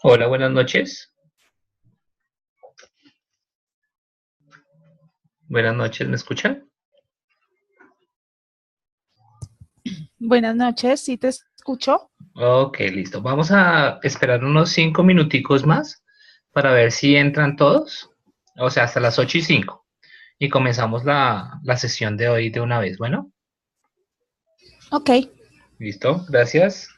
Hola, buenas noches. Buenas noches, ¿me escuchan? Buenas noches, ¿sí te escucho? Ok, listo. Vamos a esperar unos 5 minuticos más para ver si entran todos. O sea, hasta las 8:05. Y comenzamos la sesión de hoy de una vez. Bueno, Ok. listo, gracias.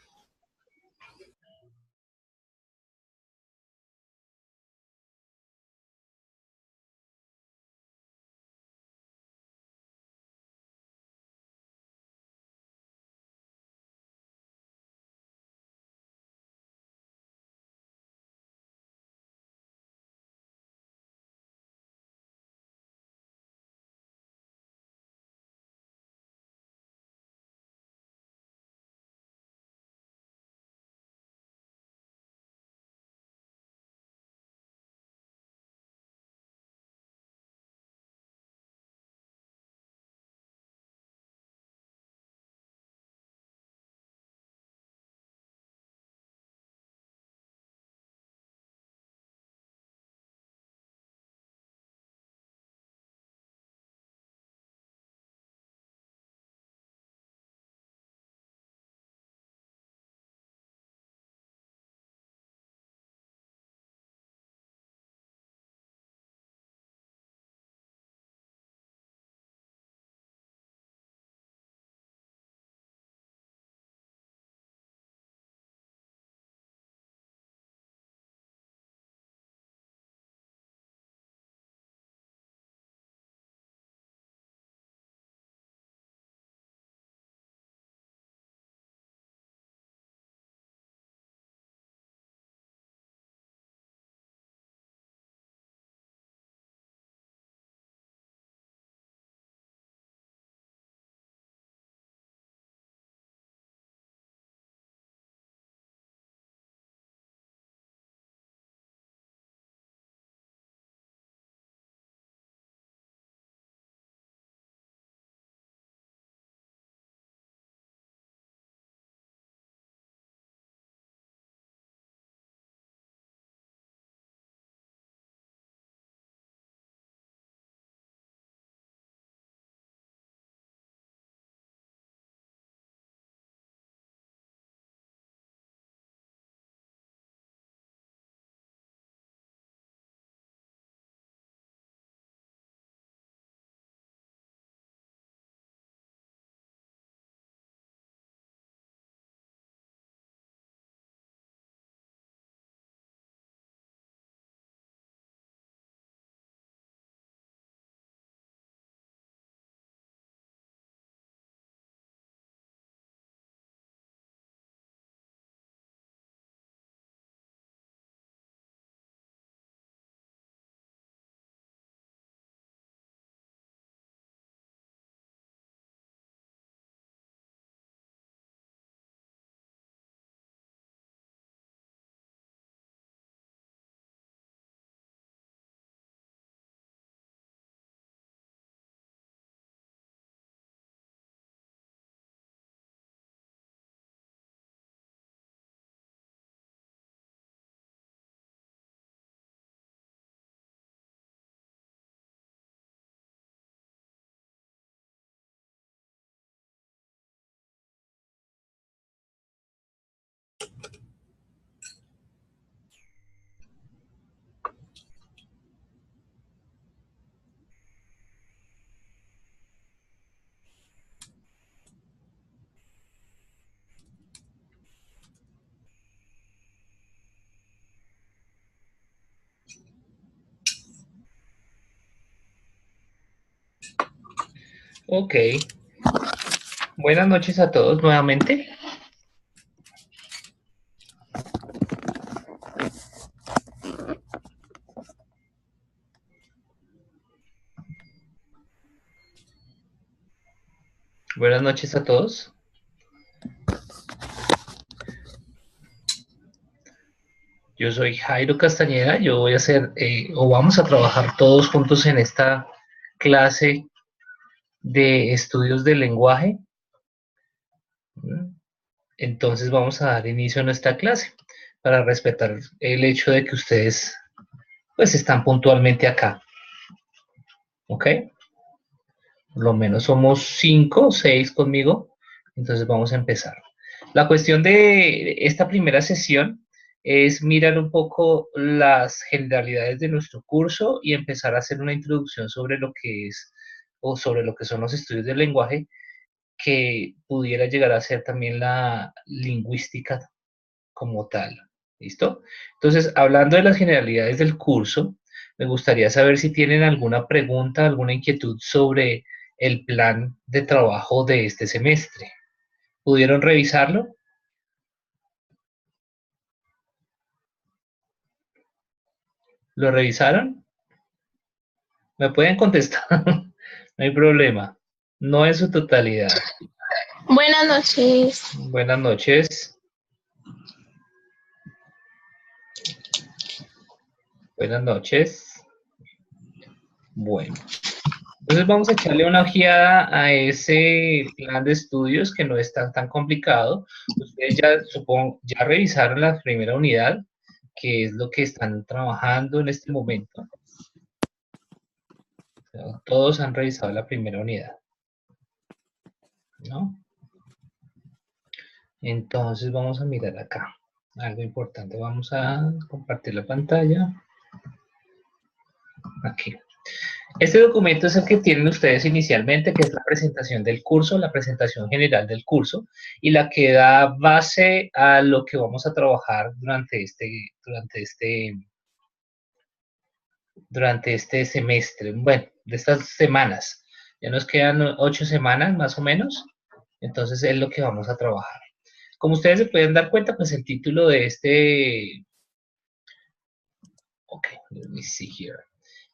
Ok, buenas noches a todos nuevamente. Buenas noches a todos. Yo soy Jairo Castañeda. Yo voy a hacer, o vamos a trabajar todos juntos en esta clase de estudios del lenguaje. ¿Mm? Entonces vamos a dar inicio a nuestra clase. para respetar el hecho de que ustedes pues están puntualmente acá. ¿Ok? Por lo menos somos 5 o 6 conmigo, entonces vamos a empezar. La cuestión de esta primera sesión es mirar un poco las generalidades de nuestro curso y empezar a hacer una introducción sobre lo que es o sobre lo que son los estudios del lenguaje, que pudiera llegar a ser también la lingüística como tal. ¿Listo? Entonces, hablando de las generalidades del curso, me gustaría saber si tienen alguna pregunta, alguna inquietud sobre el plan de trabajo de este semestre. ¿Pudieron revisarlo? ¿Lo revisaron? ¿Me pueden contestar? No hay problema. No en su totalidad. Buenas noches. Buenas noches. Buenas noches. Bueno. Entonces vamos a echarle una ojeada a ese plan de estudios que no es tan complicado. Ustedes ya, supongo, ya revisaron la primera unidad, que es lo que están trabajando en este momento. O sea, todos han revisado la primera unidad, ¿no? Entonces vamos a mirar acá. Algo importante. Vamos a compartir la pantalla. Aquí. Este documento es el que tienen ustedes inicialmente, que es la presentación del curso, la presentación general del curso, y la que da base a lo que vamos a trabajar durante este semestre, bueno, de estas semanas. Ya nos quedan 8 semanas más o menos, entonces es lo que vamos a trabajar. Como ustedes se pueden dar cuenta, pues el título de let me see here.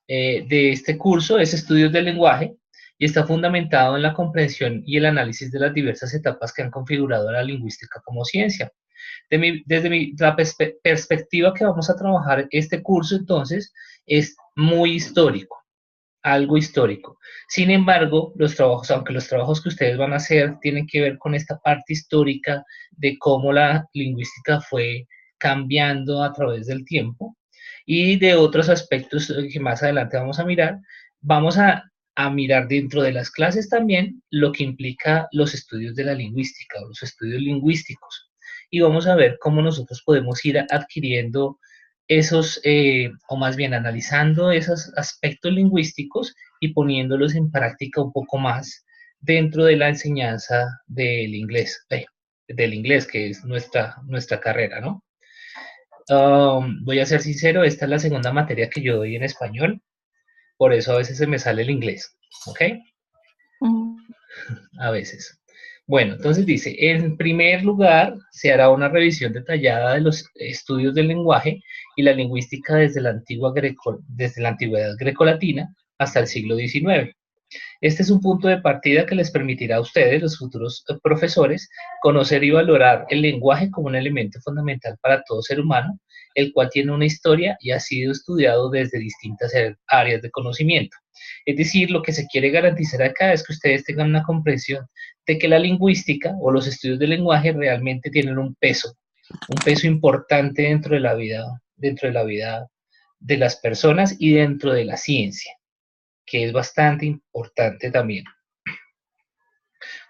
De este curso es Estudios del Lenguaje y está fundamentado en la comprensión y el análisis de las diversas etapas que han configurado la lingüística como ciencia. Desde la perspectiva que vamos a trabajar este curso, entonces, es muy histórico, algo histórico. Sin embargo, aunque los trabajos que ustedes van a hacer tienen que ver con esta parte histórica de cómo la lingüística fue cambiando a través del tiempo, y de otros aspectos que más adelante vamos a mirar, vamos a mirar dentro de las clases también lo que implica los estudios de la lingüística o los estudios lingüísticos. Y vamos a ver cómo nosotros podemos ir adquiriendo esos, o más bien analizando esos aspectos lingüísticos y poniéndolos en práctica un poco más dentro de la enseñanza del inglés, que es nuestra carrera, ¿no? Voy a ser sincero, esta es la segunda materia que yo doy en español, por eso a veces se me sale el inglés, ¿ok? A veces. Bueno, entonces dice, en primer lugar, se hará una revisión detallada de los estudios del lenguaje y la lingüística desde la antigüedad grecolatina hasta el siglo XIX. Este es un punto de partida que les permitirá a ustedes, los futuros profesores, conocer y valorar el lenguaje como un elemento fundamental para todo ser humano, el cual tiene una historia y ha sido estudiado desde distintas áreas de conocimiento. Es decir, lo que se quiere garantizar acá es que ustedes tengan una comprensión de que la lingüística o los estudios del lenguaje realmente tienen un peso importante dentro de la vida de las personas y dentro de la ciencia, que es bastante importante también.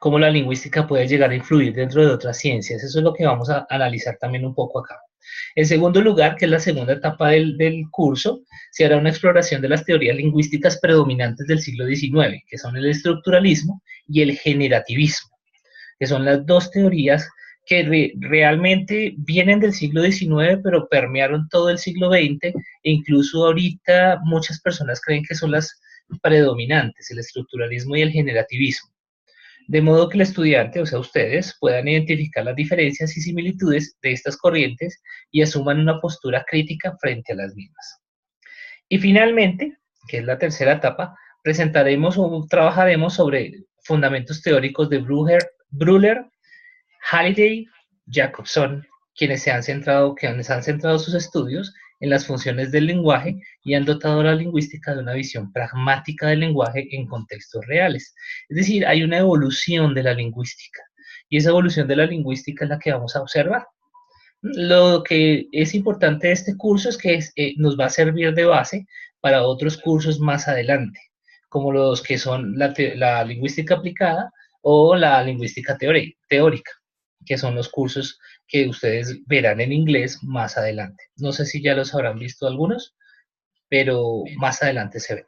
Cómo la lingüística puede llegar a influir dentro de otras ciencias. Eso es lo que vamos a analizar también un poco acá. En segundo lugar, que es la segunda etapa del curso, se hará una exploración de las teorías lingüísticas predominantes del siglo XIX, que son el estructuralismo y el generativismo, que son las dos teorías que realmente vienen del siglo XIX, pero permearon todo el siglo XX, e incluso ahorita muchas personas creen que son las predominantes, el estructuralismo y el generativismo. De modo que el estudiante, o sea, ustedes, puedan identificar las diferencias y similitudes de estas corrientes y asuman una postura crítica frente a las mismas. Y finalmente, que es la tercera etapa, presentaremos o trabajaremos sobre fundamentos teóricos de Brüller, Halliday, Jacobson, quienes han centrado sus estudios en las funciones del lenguaje y han dotado a la lingüística de una visión pragmática del lenguaje en contextos reales. Es decir, hay una evolución de la lingüística y esa evolución de la lingüística es la que vamos a observar. Lo que es importante de este curso es que nos va a servir de base para otros cursos más adelante, como los que son la lingüística aplicada o la lingüística teórica, que son los cursos que ustedes verán en inglés más adelante. No sé si ya los habrán visto algunos, pero más adelante se ven.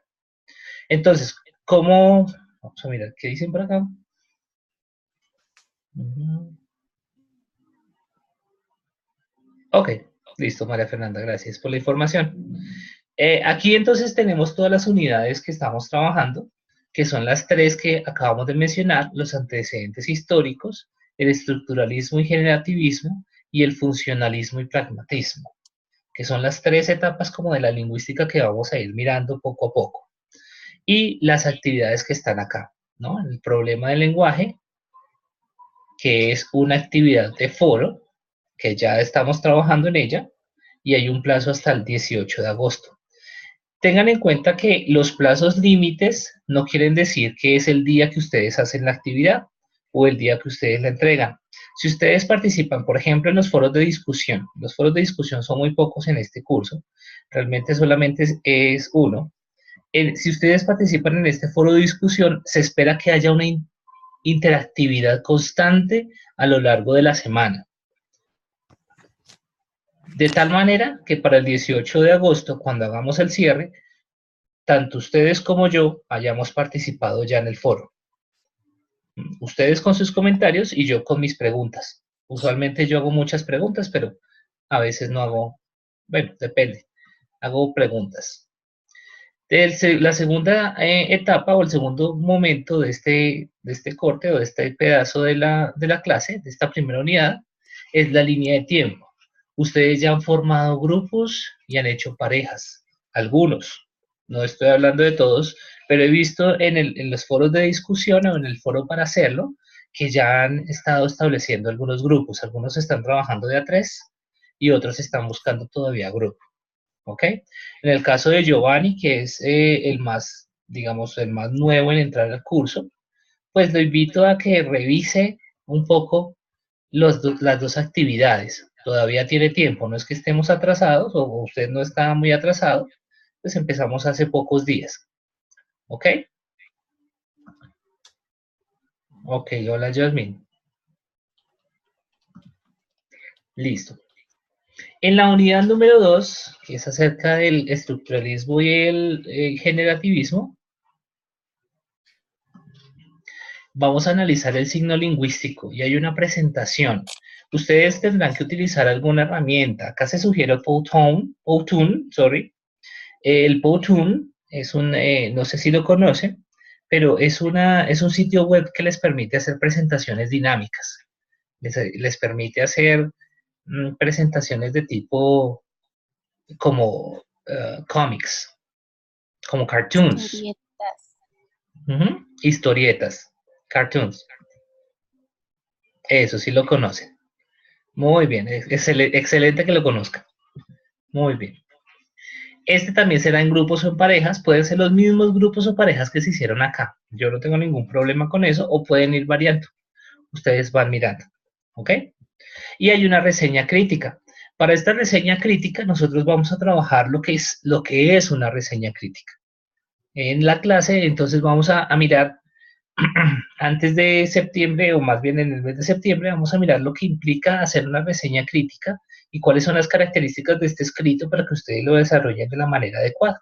Entonces, ¿cómo? Vamos a mirar qué dicen por acá. Ok, listo, María Fernanda, gracias por la información. Aquí entonces tenemos todas las unidades que estamos trabajando, que son las tres que acabamos de mencionar: los antecedentes históricos, el estructuralismo y generativismo, y el funcionalismo y pragmatismo, que son las tres etapas como de la lingüística que vamos a ir mirando poco a poco. Y las actividades que están acá, ¿no? El problema del lenguaje, que es una actividad de foro, que ya estamos trabajando en ella, y hay un plazo hasta el 18 de agosto. Tengan en cuenta que los plazos límites no quieren decir que es el día que ustedes hacen la actividad o el día que ustedes la entregan. Si ustedes participan, por ejemplo, en los foros de discusión, los foros de discusión son muy pocos en este curso, realmente solamente es uno. Si ustedes participan en este foro de discusión, se espera que haya una interactividad constante a lo largo de la semana. De tal manera que para el 18 de agosto, cuando hagamos el cierre, tanto ustedes como yo hayamos participado ya en el foro. Ustedes con sus comentarios y yo con mis preguntas. Usualmente yo hago muchas preguntas, pero a veces no hago, bueno, depende, hago preguntas. La segunda etapa o el segundo momento de este corte o de este pedazo de la clase, de esta primera unidad, es la línea de tiempo. Ustedes ya han formado grupos y han hecho parejas, algunos. No estoy hablando de todos, pero he visto en los foros de discusión o en el foro para hacerlo, que ya han estado estableciendo algunos grupos. Algunos están trabajando de a tres y otros están buscando todavía grupos. ¿Ok? En el caso de Giovanni, que es el más, digamos, el más nuevo en entrar al curso, pues lo invito a que revise un poco las dos actividades. Todavía tiene tiempo, no es que estemos atrasados o usted no está muy atrasado, pues empezamos hace pocos días. ¿Ok? Ok, hola Jasmine. Listo. En la unidad número 2, que es acerca del estructuralismo y el generativismo, vamos a analizar el signo lingüístico y hay una presentación. Ustedes tendrán que utilizar alguna herramienta. Acá se sugiere el Powtoon, sorry. El Powtoon es no sé si lo conocen, pero es un sitio web que les permite hacer presentaciones dinámicas. Les permite hacer presentaciones de tipo como cómics, como cartoons. Historietas, cartoons. Eso sí lo conocen. Muy bien, excelente que lo conozca. Muy bien. Este también será en grupos o en parejas, pueden ser los mismos grupos o parejas que se hicieron acá. Yo no tengo ningún problema con eso, o pueden ir variando. Ustedes van mirando, ¿ok? Y hay una reseña crítica. Para esta reseña crítica, nosotros vamos a trabajar lo que es una reseña crítica. En la clase, entonces vamos a mirar antes de septiembre, o más bien en el mes de septiembre, vamos a mirar lo que implica hacer una reseña crítica y cuáles son las características de este escrito para que ustedes lo desarrollen de la manera adecuada.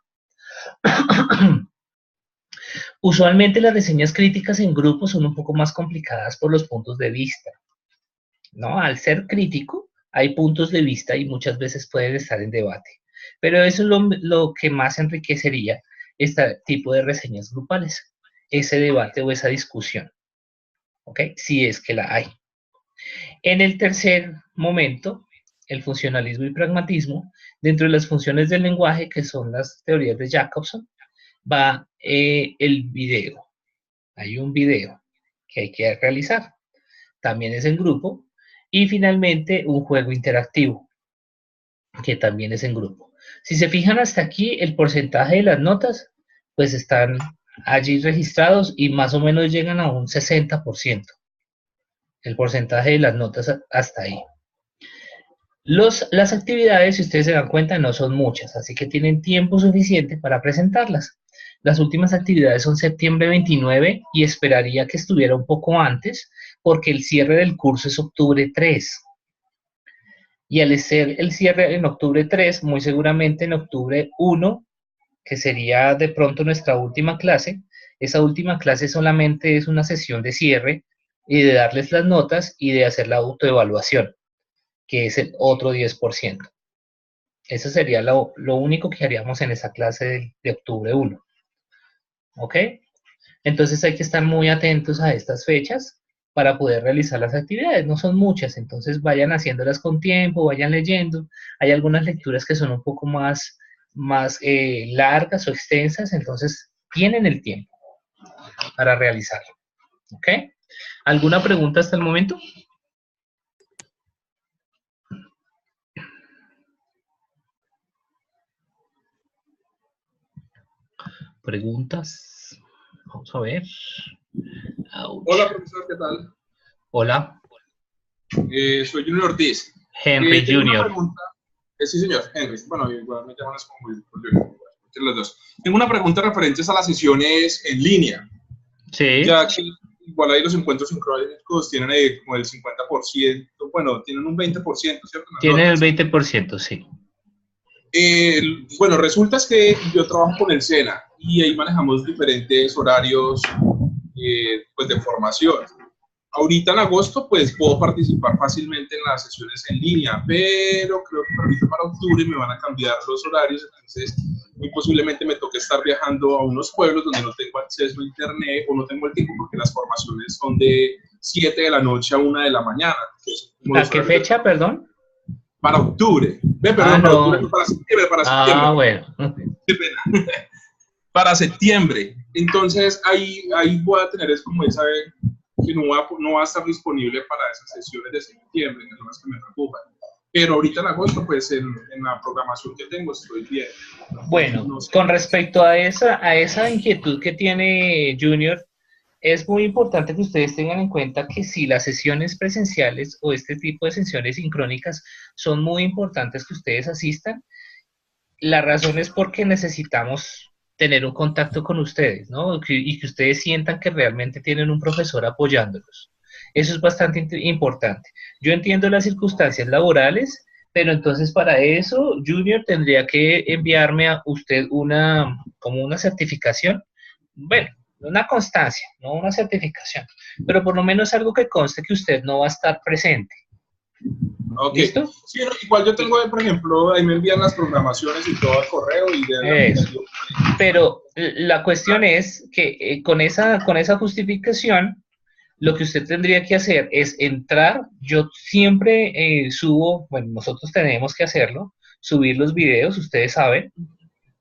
Usualmente las reseñas críticas en grupo son un poco más complicadas por los puntos de vista, ¿no? Al ser crítico, hay puntos de vista y muchas veces pueden estar en debate. Pero eso es lo que más enriquecería este tipo de reseñas grupales, ese debate o esa discusión. ¿Ok? Si es que la hay. En el tercer momento, el funcionalismo y pragmatismo, dentro de las funciones del lenguaje, que son las teorías de Jacobson, va el video. Hay un video que hay que realizar. También es en grupo. Y finalmente, un juego interactivo, que también es en grupo. Si se fijan hasta aquí, el porcentaje de las notas, pues están allí registrados y más o menos llegan a un 60%. El porcentaje de las notas hasta ahí. Las actividades, si ustedes se dan cuenta, no son muchas, así que tienen tiempo suficiente para presentarlas. Las últimas actividades son septiembre 29 y esperaría que estuviera un poco antes, porque el cierre del curso es octubre 3. Y al ser el cierre en octubre 3, muy seguramente en octubre 1, que sería de pronto nuestra última clase, esa última clase solamente es una sesión de cierre y de darles las notas y de hacer la autoevaluación, que es el otro 10%. Eso sería lo único que haríamos en esa clase de octubre 1. ¿Ok? Entonces hay que estar muy atentos a estas fechas para poder realizar las actividades. No son muchas, entonces vayan haciéndolas con tiempo, vayan leyendo. Hay algunas lecturas que son un poco más largas o extensas, entonces tienen el tiempo para realizarlo. ¿Ok? ¿Alguna pregunta hasta el momento? ¿Preguntas? Vamos a ver. Ouch. Hola, profesor, ¿qué tal? Hola. Soy Junior Ortiz. Henry Tengo una Junior. pregunta. Sí, señor, Henry. Bueno, igual me llaman así como Junior. Los dos. Tengo una pregunta referente a las sesiones en línea. Sí. Ya que igual ahí los encuentros sincrónicos tienen como el 50%, bueno, tienen un 20%, ¿cierto? Tienen el 20%, sí. Bueno, resulta que yo trabajo con el SENA y ahí manejamos diferentes horarios pues de formación. Ahorita en agosto pues puedo participar fácilmente en las sesiones en línea, pero creo que ahorita para octubre me van a cambiar los horarios, entonces muy posiblemente me toque estar viajando a unos pueblos donde no tengo acceso a internet o no tengo el tiempo porque las formaciones son de 7 de la noche a 1 de la mañana. ¿A qué fecha, perdón? Para octubre. Perdón, para octubre, no, para septiembre, septiembre. Bueno. Qué pena. Para septiembre. Entonces ahí voy a tener es como esa que no va a estar disponible para esas sesiones de septiembre, que son las que me preocupan. Pero ahorita en agosto, pues en la programación que tengo estoy bien. Bueno, no sé. Con respecto a esa inquietud que tiene Junior, es muy importante que ustedes tengan en cuenta que si las sesiones presenciales o este tipo de sesiones sincrónicas son muy importantes que ustedes asistan, la razón es porque necesitamos tener un contacto con ustedes, ¿no? Y que ustedes sientan que realmente tienen un profesor apoyándolos. Eso es bastante importante. Yo entiendo las circunstancias laborales, pero entonces para eso Junior tendría que enviarme a usted como una certificación, bueno, una constancia, no una certificación, pero por lo menos algo que conste que usted no va a estar presente. Okay. ¿Listo? Sí, no, igual yo tengo, por ejemplo, ahí me envían las programaciones y todo al correo y de Pero la cuestión es que con esa justificación, lo que usted tendría que hacer es entrar. Yo siempre subo, bueno, nosotros tenemos que hacerlo, subir los videos, ustedes saben.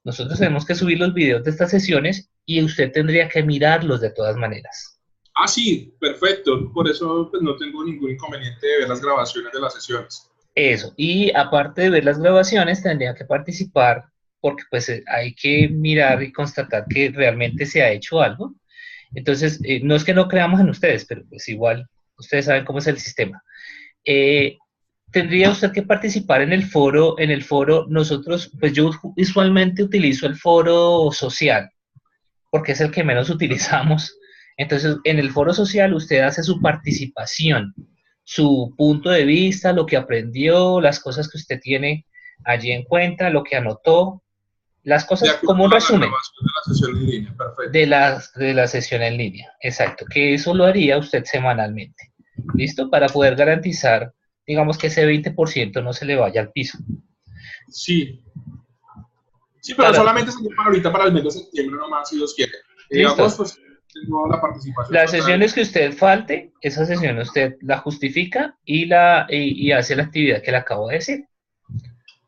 Nosotros tenemos que subir los videos de estas sesiones y usted tendría que mirarlos de todas maneras. Ah, sí, perfecto. Por eso pues, no tengo ningún inconveniente de ver las grabaciones de las sesiones. Eso. Y aparte de ver las grabaciones, tendría que participar porque pues hay que mirar y constatar que realmente se ha hecho algo. Entonces, no es que no creamos en ustedes, pero pues igual ustedes saben cómo es el sistema. Tendría usted que participar en el foro. Nosotros, pues yo usualmente utilizo el foro social, porque es el que menos utilizamos. Entonces, en el foro social usted hace su participación, su punto de vista, lo que aprendió, las cosas que usted tiene allí en cuenta, lo que anotó, las cosas como un resumen de la sesión en línea. Exacto, que eso lo haría usted semanalmente. ¿Listo? Para poder garantizar, digamos, que ese 20% no se le vaya al piso. Sí. Sí, pero solamente se para ahorita para el mes de septiembre nomás, si Dios quiere. Agosto, pues, tengo la participación. Las sesiones que usted falte, esa sesión usted la justifica y hace la actividad que le acabo de decir.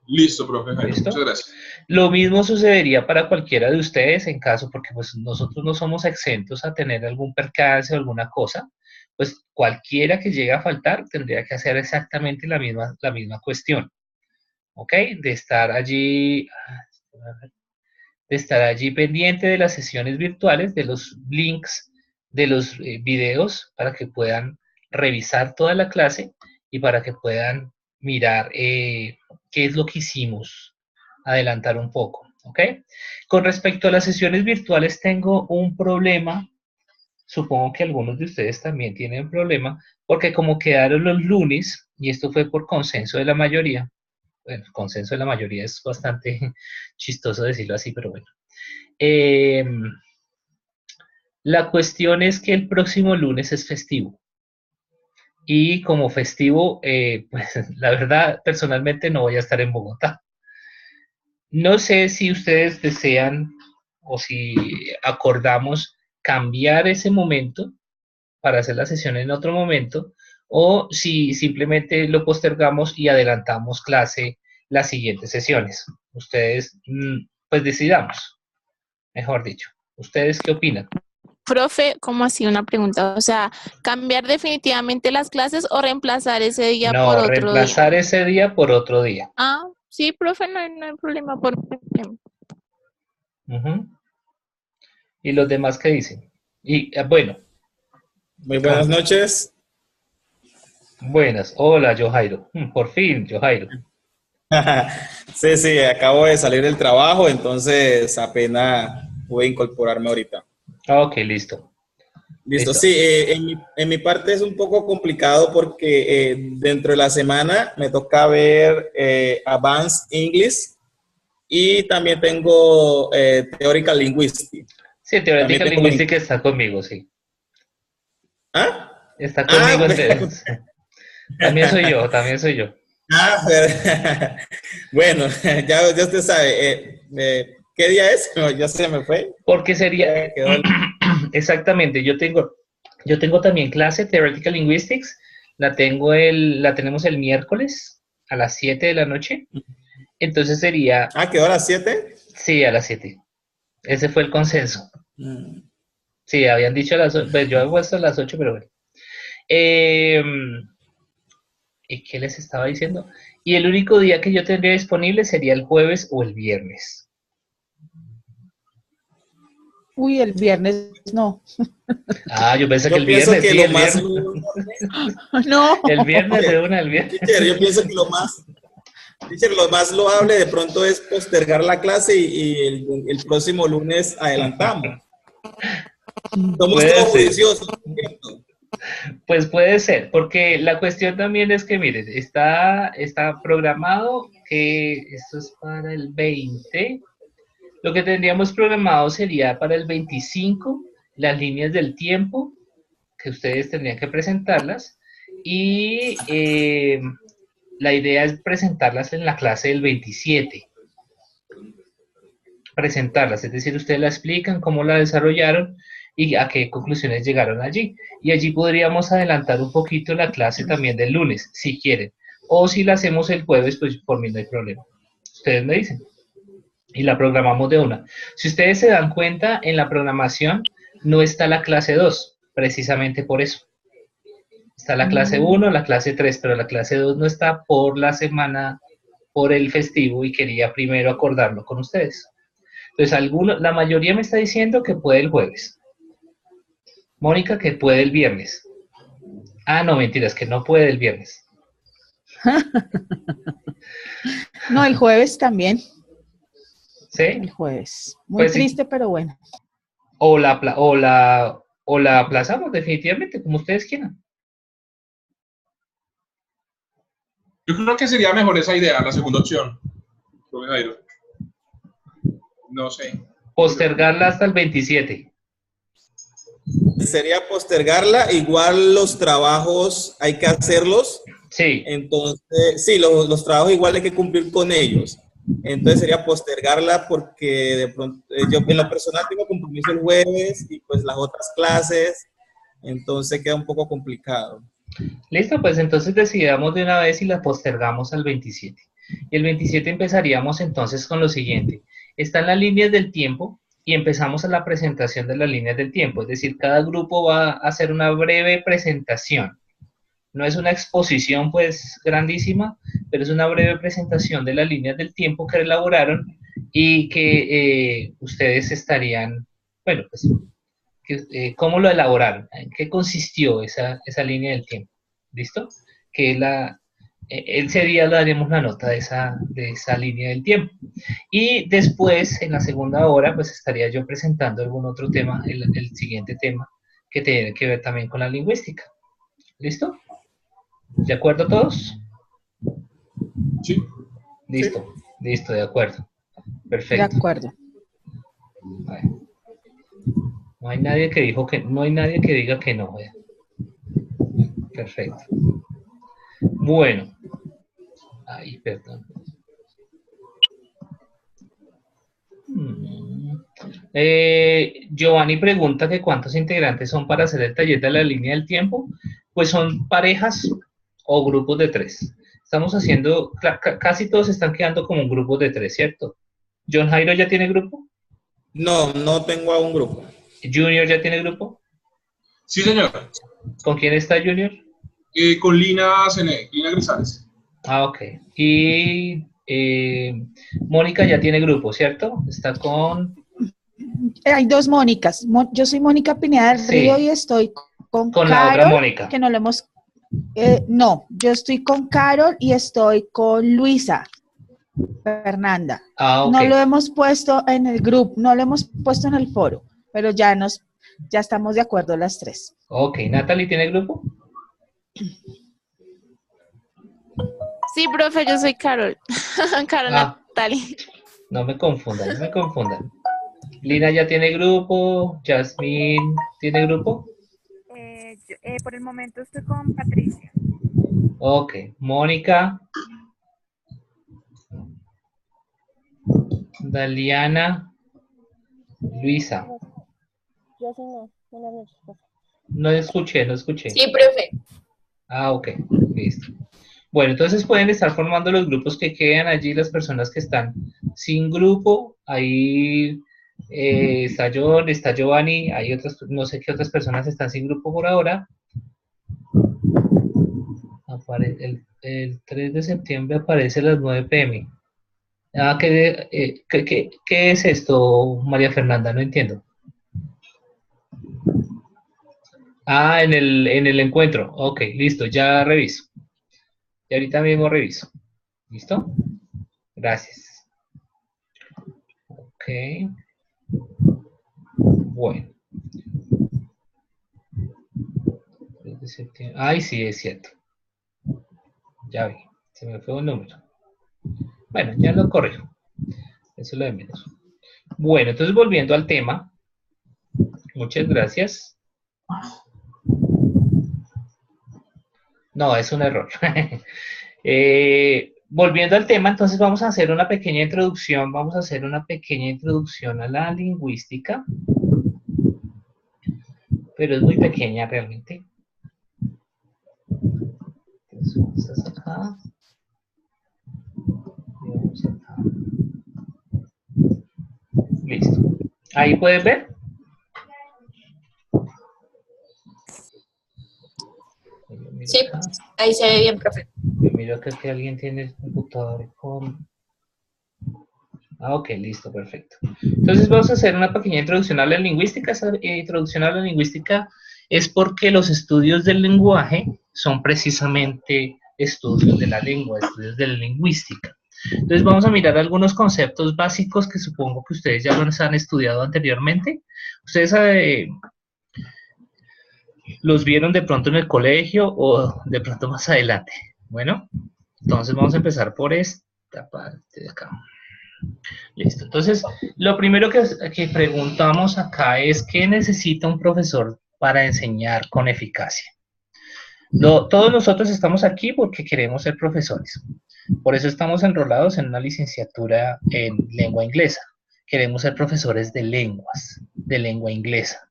Listo, profe. ¿Listo? Muchas gracias. Lo mismo sucedería para cualquiera de ustedes en caso, porque pues nosotros no somos exentos a tener algún percance o alguna cosa, pues cualquiera que llegue a faltar tendría que hacer exactamente la misma cuestión. ¿Ok? De estar allí pendiente de las sesiones virtuales, de los links, de los videos, para que puedan revisar toda la clase y para que puedan mirar qué es lo que hicimos, adelantar un poco, ¿ok? Con respecto a las sesiones virtuales tengo un problema, supongo que algunos de ustedes también tienen problema, porque como quedaron los lunes, y esto fue por consenso de la mayoría, bueno, consenso de la mayoría es bastante chistoso decirlo así, pero bueno. Eh, la cuestión es que el próximo lunes es festivo. Y como festivo, pues la verdad, personalmente no voy a estar en Bogotá. No sé si ustedes desean o si acordamos cambiar ese momento para hacer la sesión en otro momento, o si simplemente lo postergamos y adelantamos clase las siguientes sesiones. Ustedes, pues decidamos, mejor dicho. ¿Ustedes qué opinan? Profe, ¿cómo así una pregunta? O sea, ¿cambiar definitivamente las clases o reemplazar ese día por No, otro día? reemplazar ese día por otro día. Ah, sí, profe, no hay problema por mí. Ujú. ¿Y los demás qué dicen? Y bueno, Muy buenas noches. buenas. Hola, Johairo. Por fin, Johairo. Sí, sí, acabo de salir del trabajo, entonces apenas pude incorporarme ahorita. Ok, listo. Listo, Listo. sí, en mi parte es un poco complicado porque dentro de la semana me toca ver Advanced English y también tengo Theoretical Linguistics. Sí, También Theoretical tengo Linguistics está conmigo, sí. ¿Ah? Está Ah, conmigo entonces. También soy yo, también soy yo. Ah, bueno, ya usted sabe. ¿Qué día es? Ya se me fue. Porque sería, Ya quedó el- exactamente, yo tengo también clase Theoretical Linguistics, la tenemos el miércoles a las 7 de la noche, entonces sería, Ah, quedó a las 7. sí, a las 7. Ese fue el consenso. Sí, habían dicho a las 8, pues yo he puesto a las 8, pero bueno. Eh, ¿Y qué les estaba diciendo? Y el único día que yo tendría disponible sería el jueves o el viernes. Uy, el viernes no. Ah, yo pensé que Yo el pienso viernes, que sí, lo el más, viernes. No. El viernes de una, el viernes. teacher, yo pienso que teacher, lo más loable de pronto es postergar la clase y el próximo lunes adelantamos. Somos Puede todos ser. juiciosos, ¿cierto? Pues puede ser, porque la cuestión también es que, miren, está programado que esto es para el 20. Lo que tendríamos programado sería para el 25 las líneas del tiempo, que ustedes tendrían que presentarlas, y la idea es presentarlas en la clase del 27. Presentarlas, es decir, ustedes la explican, cómo la desarrollaron y a qué conclusiones llegaron allí. Y allí podríamos adelantar un poquito la clase también del lunes, si quieren. O si la hacemos el jueves, pues por mí no hay problema. Ustedes me dicen. Y la programamos de una. Si ustedes se dan cuenta, en la programación no está la clase 2, precisamente por eso. Está la clase 1, la clase 3, pero la clase 2 no está por la semana, por el festivo, y quería primero acordarlo con ustedes. Entonces, la mayoría me está diciendo que puede el jueves. Mónica, que puede el viernes. Ah, no, mentiras, que no puede el viernes. No, el jueves también. ¿Sí? El jueves. Muy Pues sí. triste, pero bueno. O la aplazamos definitivamente, como ustedes quieran. Yo creo que sería mejor esa idea, la segunda opción. Profe Jairo. No sé. Postergarla hasta el 27. Sería postergarla, igual los trabajos hay que hacerlos. Sí. Entonces, sí, los trabajos igual hay que cumplir con ellos. Entonces sería postergarla porque de pronto, yo en lo personal tengo compromiso el jueves y pues las otras clases, entonces queda un poco complicado. Listo, pues entonces decidamos de una vez y la postergamos al 27. Y el 27 empezaríamos entonces con lo siguiente. Están las líneas del tiempo y empezamos a la presentación de las líneas del tiempo. Es decir, cada grupo va a hacer una breve presentación. No es una exposición pues grandísima, pero es una breve presentación de las líneas del tiempo que elaboraron y que ustedes estarían, bueno, pues, ¿cómo lo elaboraron? ¿En qué consistió esa línea del tiempo? ¿Listo? Que es ese día le daremos la nota de esa línea del tiempo. Y después, en la segunda hora, pues estaría yo presentando algún otro tema, el siguiente tema, que tiene que ver también con la lingüística. ¿Listo? ¿De acuerdo todos? Sí. Listo, listo, de acuerdo. De Perfecto. acuerdo. Bueno. No hay nadie que diga que no. Vea. Perfecto. Bueno. Ay, perdón. Giovanni pregunta que cuántos integrantes son para hacer el taller de la línea del tiempo. Pues son parejas o grupos de 3. Estamos haciendo, casi todos están quedando como un grupo de 3, ¿cierto? ¿John Jairo ya tiene grupo? No, no tengo a un grupo. ¿Junior ya tiene grupo? Sí, señor. ¿Con quién está Junior? Con Lina Cené, Lina Grisales. Ah, ok. Y Mónica ya tiene grupo, ¿cierto? Está con... Hay dos Mónicas. Yo soy Mónica Pineda del Sí. Río y estoy con la otra Carol, Mónica. que no lo hemos... no, yo estoy con Carol y estoy con Luisa Fernanda. Ah, ok. No lo hemos puesto en el grupo, no lo hemos puesto en el foro, pero ya estamos de acuerdo las 3. Ok, ¿Natalie tiene grupo? Sí, profe, yo soy Carol. Carol Ah. Natalie. No me confundan, no me confundan. Lina ya tiene grupo, Jasmine tiene grupo. Por el momento estoy con Patricia. Ok, Mónica. Daliana. Luisa. Yo sí no. Buenas noches, profe. No escuché. Sí, profe. Ah, ok, listo. Bueno, entonces pueden estar formando los grupos que quedan allí, las personas que están sin grupo. Ahí está John, está Giovanni, hay otras, no sé qué otras personas están sin grupo por ahora. El 3 de septiembre aparece a las 9 p.m. Ah, ¿qué es esto, María Fernanda? No entiendo. Ah, en el encuentro. Ok, listo, ya reviso. Y ahorita mismo reviso. ¿Listo? Gracias. Ok. Bueno. 3 de septiembre. Ay, sí, es cierto. Ya vi. Se me fue un número. Bueno, ya lo corrijo. Eso es lo de menos. Bueno, entonces volviendo al tema. Muchas gracias. No, es un error. Volviendo al tema, entonces vamos a hacer una pequeña introducción. Vamos a hacer una pequeña introducción a la lingüística. Pero es muy pequeña realmente. Entonces, vamos acá. Y vamos acá. Listo. ¿Ahí puedes ver? Sí, ahí se ve bien, profe. Yo miro que aquí alguien tiene el computador con... Ah, ok, listo, perfecto. Entonces vamos a hacer una pequeña introducción a la lingüística. Esa introducción a la lingüística es porque los estudios del lenguaje son precisamente estudios de la lengua, estudios de la lingüística. Entonces vamos a mirar algunos conceptos básicos que supongo que ustedes ya los han estudiado anteriormente. Ustedes los vieron de pronto en el colegio o de pronto más adelante. Bueno, entonces vamos a empezar por esta parte de acá. Listo. Entonces, lo primero que preguntamos acá es ¿qué necesita un profesor para enseñar con eficacia? Todos nosotros estamos aquí porque queremos ser profesores. Por eso estamos enrolados en una licenciatura en lengua inglesa. Queremos ser profesores de lenguas, de lengua inglesa.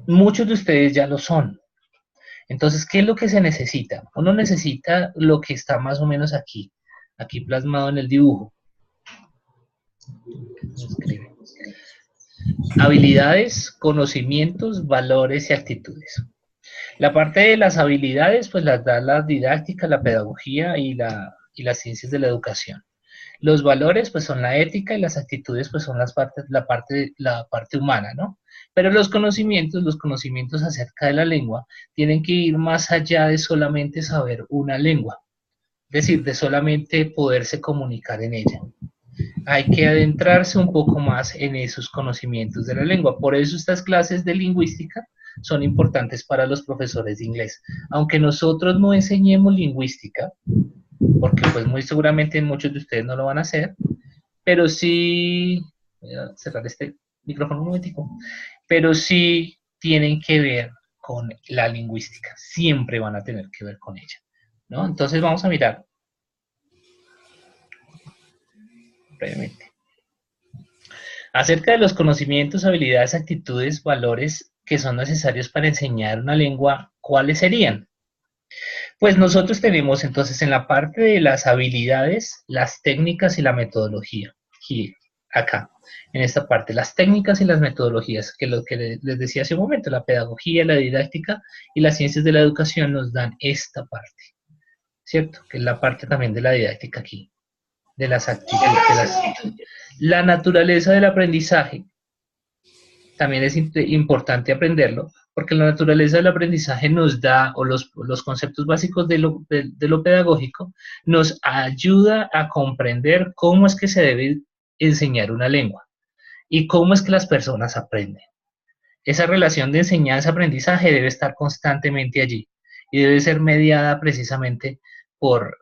Muchos de ustedes ya lo son. Entonces, ¿qué es lo que se necesita? Uno necesita lo que está más o menos aquí plasmado en el dibujo. Habilidades, conocimientos, valores y actitudes. La parte de las habilidades, pues las da la didáctica, la pedagogía y las ciencias de la educación. Los valores, pues son la ética y las actitudes, pues son la parte humana, ¿no? Pero los conocimientos acerca de la lengua tienen que ir más allá de solamente saber una lengua. decir, de solamente poderse comunicar en ella. Hay que adentrarse un poco más en esos conocimientos de la lengua. Por eso estas clases de lingüística son importantes para los profesores de inglés. Aunque nosotros no enseñemos lingüística, porque pues muy seguramente muchos de ustedes no lo van a hacer, pero sí, voy a cerrar este micrófono un momentico, pero sí tienen que ver con la lingüística, siempre van a tener que ver con ella, ¿no? Entonces vamos a mirar brevemente. Acerca de los conocimientos, habilidades, actitudes, valores que son necesarios para enseñar una lengua, ¿cuáles serían? Pues nosotros tenemos entonces en la parte de las habilidades, las técnicas y la metodología. Aquí, acá, en esta parte, las técnicas y las metodologías, que lo que les decía hace un momento, la pedagogía, la didáctica y las ciencias de la educación nos dan esta parte, ¿cierto? Que es la parte también de la didáctica aquí, de las actitudes, la naturaleza del aprendizaje. También es importante aprenderlo, porque la naturaleza del aprendizaje nos da, o los conceptos básicos de lo pedagógico, nos ayuda a comprender cómo es que se debe enseñar una lengua y cómo es que las personas aprenden. Esa relación de enseñanza-aprendizaje debe estar constantemente allí y debe ser mediada precisamente por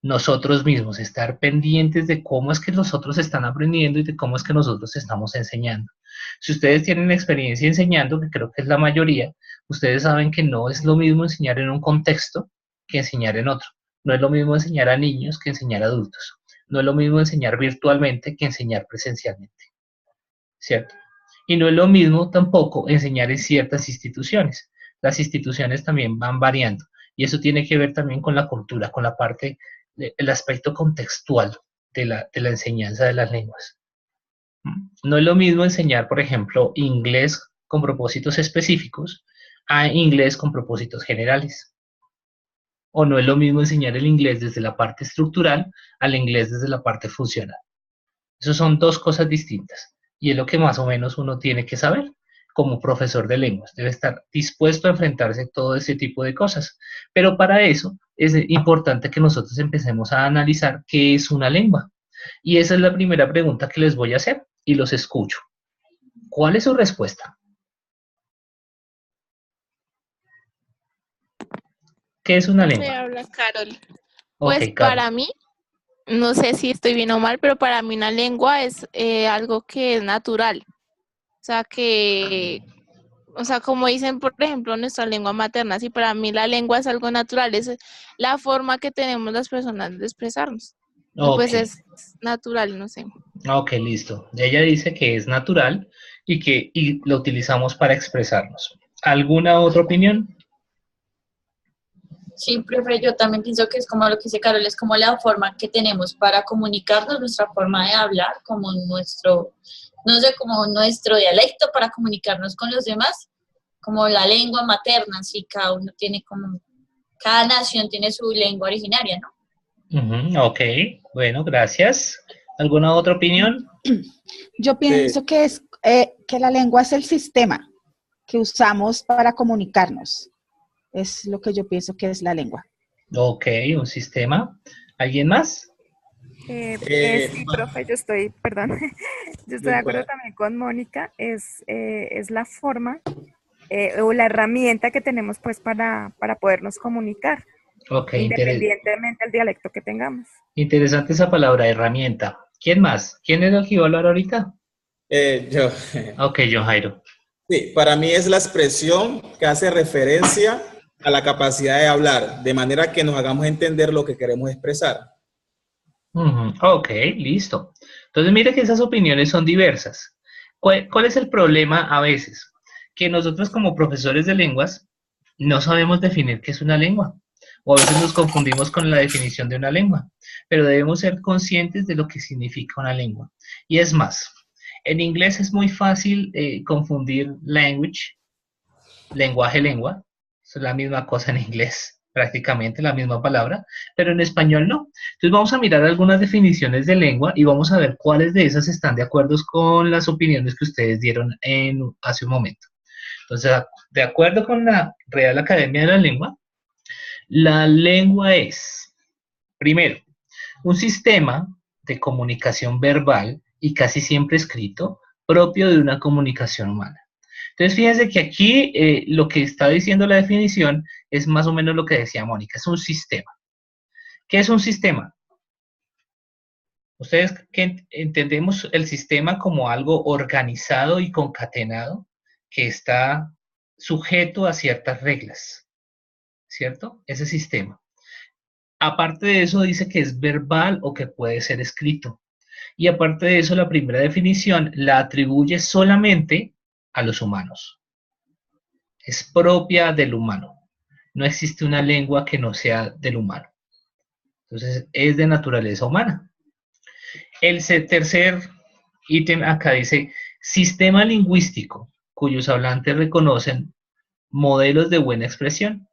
nosotros mismos, estar pendientes de cómo es que los otros están aprendiendo y de cómo es que nosotros estamos enseñando. Si ustedes tienen experiencia enseñando, que creo que es la mayoría, ustedes saben que no es lo mismo enseñar en un contexto que enseñar en otro. No es lo mismo enseñar a niños que enseñar a adultos. No es lo mismo enseñar virtualmente que enseñar presencialmente, ¿cierto? Y no es lo mismo tampoco enseñar en ciertas instituciones. Las instituciones también van variando y eso tiene que ver también con la cultura, con la parte el aspecto contextual de la enseñanza de las lenguas. No es lo mismo enseñar, por ejemplo, inglés con propósitos específicos a inglés con propósitos generales. O no es lo mismo enseñar el inglés desde la parte estructural al inglés desde la parte funcional. Esas son dos cosas distintas y es lo que más o menos uno tiene que saber como profesor de lenguas. Debe estar dispuesto a enfrentarse a todo ese tipo de cosas. Pero para eso es importante que nosotros empecemos a analizar qué es una lengua. Y esa es la primera pregunta que les voy a hacer y los escucho. ¿Cuál es su respuesta? ¿Qué es una lengua? Se habla Carol. Ok, Pues Carol. para mí, no sé si estoy bien o mal, pero para mí una lengua es algo que es natural. O sea, como dicen, por ejemplo, nuestra lengua materna, sí, para mí la lengua es algo natural, es la forma que tenemos las personas de expresarnos. Y pues Ok. es natural, no sé. Ok, listo. Ella dice que es natural y que lo utilizamos para expresarnos. ¿Alguna otra opinión? Sí, profe, yo también pienso que es como lo que dice Carol, es como la forma que tenemos para comunicarnos, nuestra forma de hablar, como nuestro, no sé, como nuestro dialecto para comunicarnos con los demás, como la lengua materna, sí, cada uno tiene como, cada nación tiene su lengua originaria, ¿no? Ok, bueno, gracias. ¿Alguna otra opinión? Yo pienso que es que la lengua es el sistema que usamos para comunicarnos. Es lo que yo pienso que es la lengua. Ok, un sistema. ¿Alguien más? Sí, profe, yo estoy, perdón, yo estoy de acuerdo Doctora. también con Mónica, es la forma o la herramienta que tenemos pues para podernos comunicar, Ok, independientemente del dialecto que tengamos. interesante esa palabra, herramienta. ¿Quién más? ¿Quién es el que iba a hablar ahorita? Yo. Ok, John Jairo. Sí, para mí es la expresión que hace referencia a la capacidad de hablar, de manera que nos hagamos entender lo que queremos expresar. Ok, listo. Entonces, mire que esas opiniones son diversas. ¿Cuál es el problema a veces? Que nosotros como profesores de lenguas no sabemos definir qué es una lengua. O a veces nos confundimos con la definición de una lengua. Pero debemos ser conscientes de lo que significa una lengua. Y es más, en inglés es muy fácil confundir language, lenguaje-lengua. Es la misma cosa en inglés, prácticamente la misma palabra, pero en español no. Entonces vamos a mirar algunas definiciones de lengua y vamos a ver cuáles de esas están de acuerdo con las opiniones que ustedes dieron hace un momento. Entonces, de acuerdo con la Real Academia de la Lengua, La lengua es, primero, un sistema de comunicación verbal y casi siempre escrito propio de una comunicación humana. Entonces, fíjense que aquí lo que está diciendo la definición es más o menos lo que decía Mónica, es un sistema. ¿Qué es un sistema? Ustedes que entendemos el sistema como algo organizado y concatenado que está sujeto a ciertas reglas, ¿cierto? Ese sistema. Aparte de eso dice que es verbal o que puede ser escrito. Y aparte de eso, la primera definición la atribuye solamente a los humanos. Es propia del humano. No existe una lengua que no sea del humano. Entonces, es de naturaleza humana. El tercer ítem acá dice, sistema lingüístico cuyos hablantes reconocen modelos de buena expresión.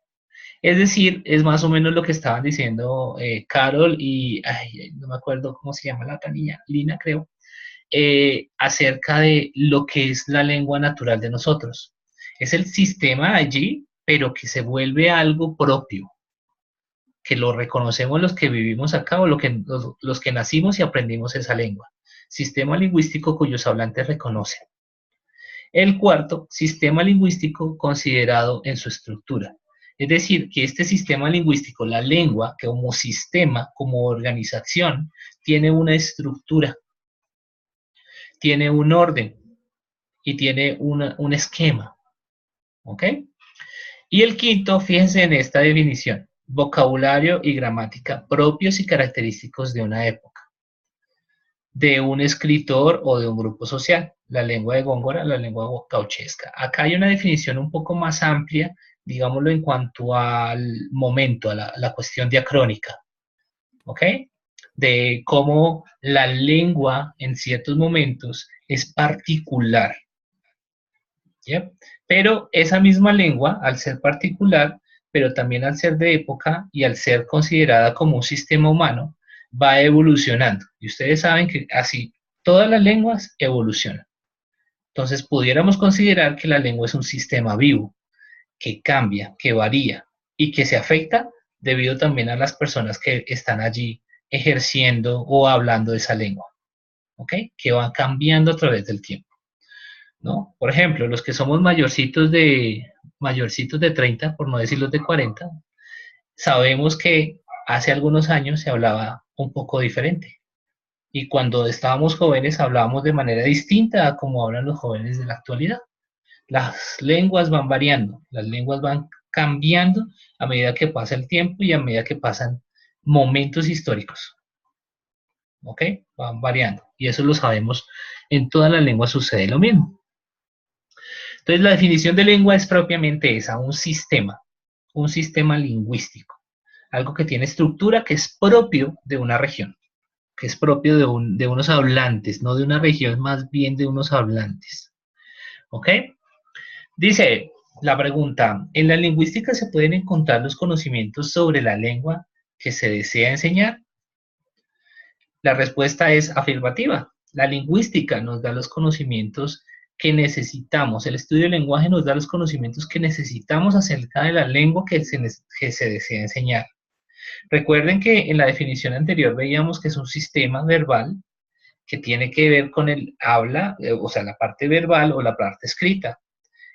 Es decir, es más o menos lo que estaban diciendo Carol y, no me acuerdo cómo se llama la otra niña, Lina creo, acerca de lo que es la lengua natural de nosotros. Es el sistema allí, pero que se vuelve algo propio, que lo reconocemos los que vivimos acá o los que nacimos y aprendimos esa lengua. Sistema lingüístico cuyos hablantes reconocen. El cuarto, sistema lingüístico considerado en su estructura. Es decir, que este sistema lingüístico, la lengua, que como sistema, como organización, tiene una estructura, tiene un orden y tiene un esquema. ¿Ok? Y el quinto, fíjense en esta definición, vocabulario y gramática propios y característicos de una época, de un escritor o de un grupo social. La lengua de Góngora, la lengua gauchesca. Acá hay una definición un poco más amplia, digámoslo, en cuanto al momento, a la cuestión diacrónica, ¿ok? De cómo la lengua en ciertos momentos es particular, ¿ya? Pero esa misma lengua, al ser particular, pero también al ser de época y al ser considerada como un sistema humano, va evolucionando. Y ustedes saben que así todas las lenguas evolucionan. Entonces, pudiéramos considerar que la lengua es un sistema vivo, que cambia, que varía y que se afecta debido también a las personas que están allí ejerciendo o hablando de esa lengua, ¿ok? Que van cambiando a través del tiempo, ¿no? Por ejemplo, los que somos mayorcitos de 30, por no decir los de 40, sabemos que hace algunos años se hablaba un poco diferente. Y cuando estábamos jóvenes hablábamos de manera distinta a como hablan los jóvenes de la actualidad. Las lenguas van variando, las lenguas van cambiando a medida que pasa el tiempo y a medida que pasan momentos históricos. ¿Ok? Van variando. Y eso lo sabemos, en todas las lenguas sucede lo mismo. Entonces la definición de lengua es propiamente esa, un sistema lingüístico. Algo que tiene estructura, que es propio de una región, que es propio de unos hablantes, no de una región, más bien de unos hablantes. ¿Ok? Dice la pregunta, ¿en la lingüística se pueden encontrar los conocimientos sobre la lengua que se desea enseñar? La respuesta es afirmativa. La lingüística nos da los conocimientos que necesitamos. El estudio del lenguaje nos da los conocimientos que necesitamos acerca de la lengua que se desea enseñar. Recuerden que en la definición anterior veíamos que es un sistema verbal que tiene que ver con el habla, o sea, la parte verbal o la parte escrita,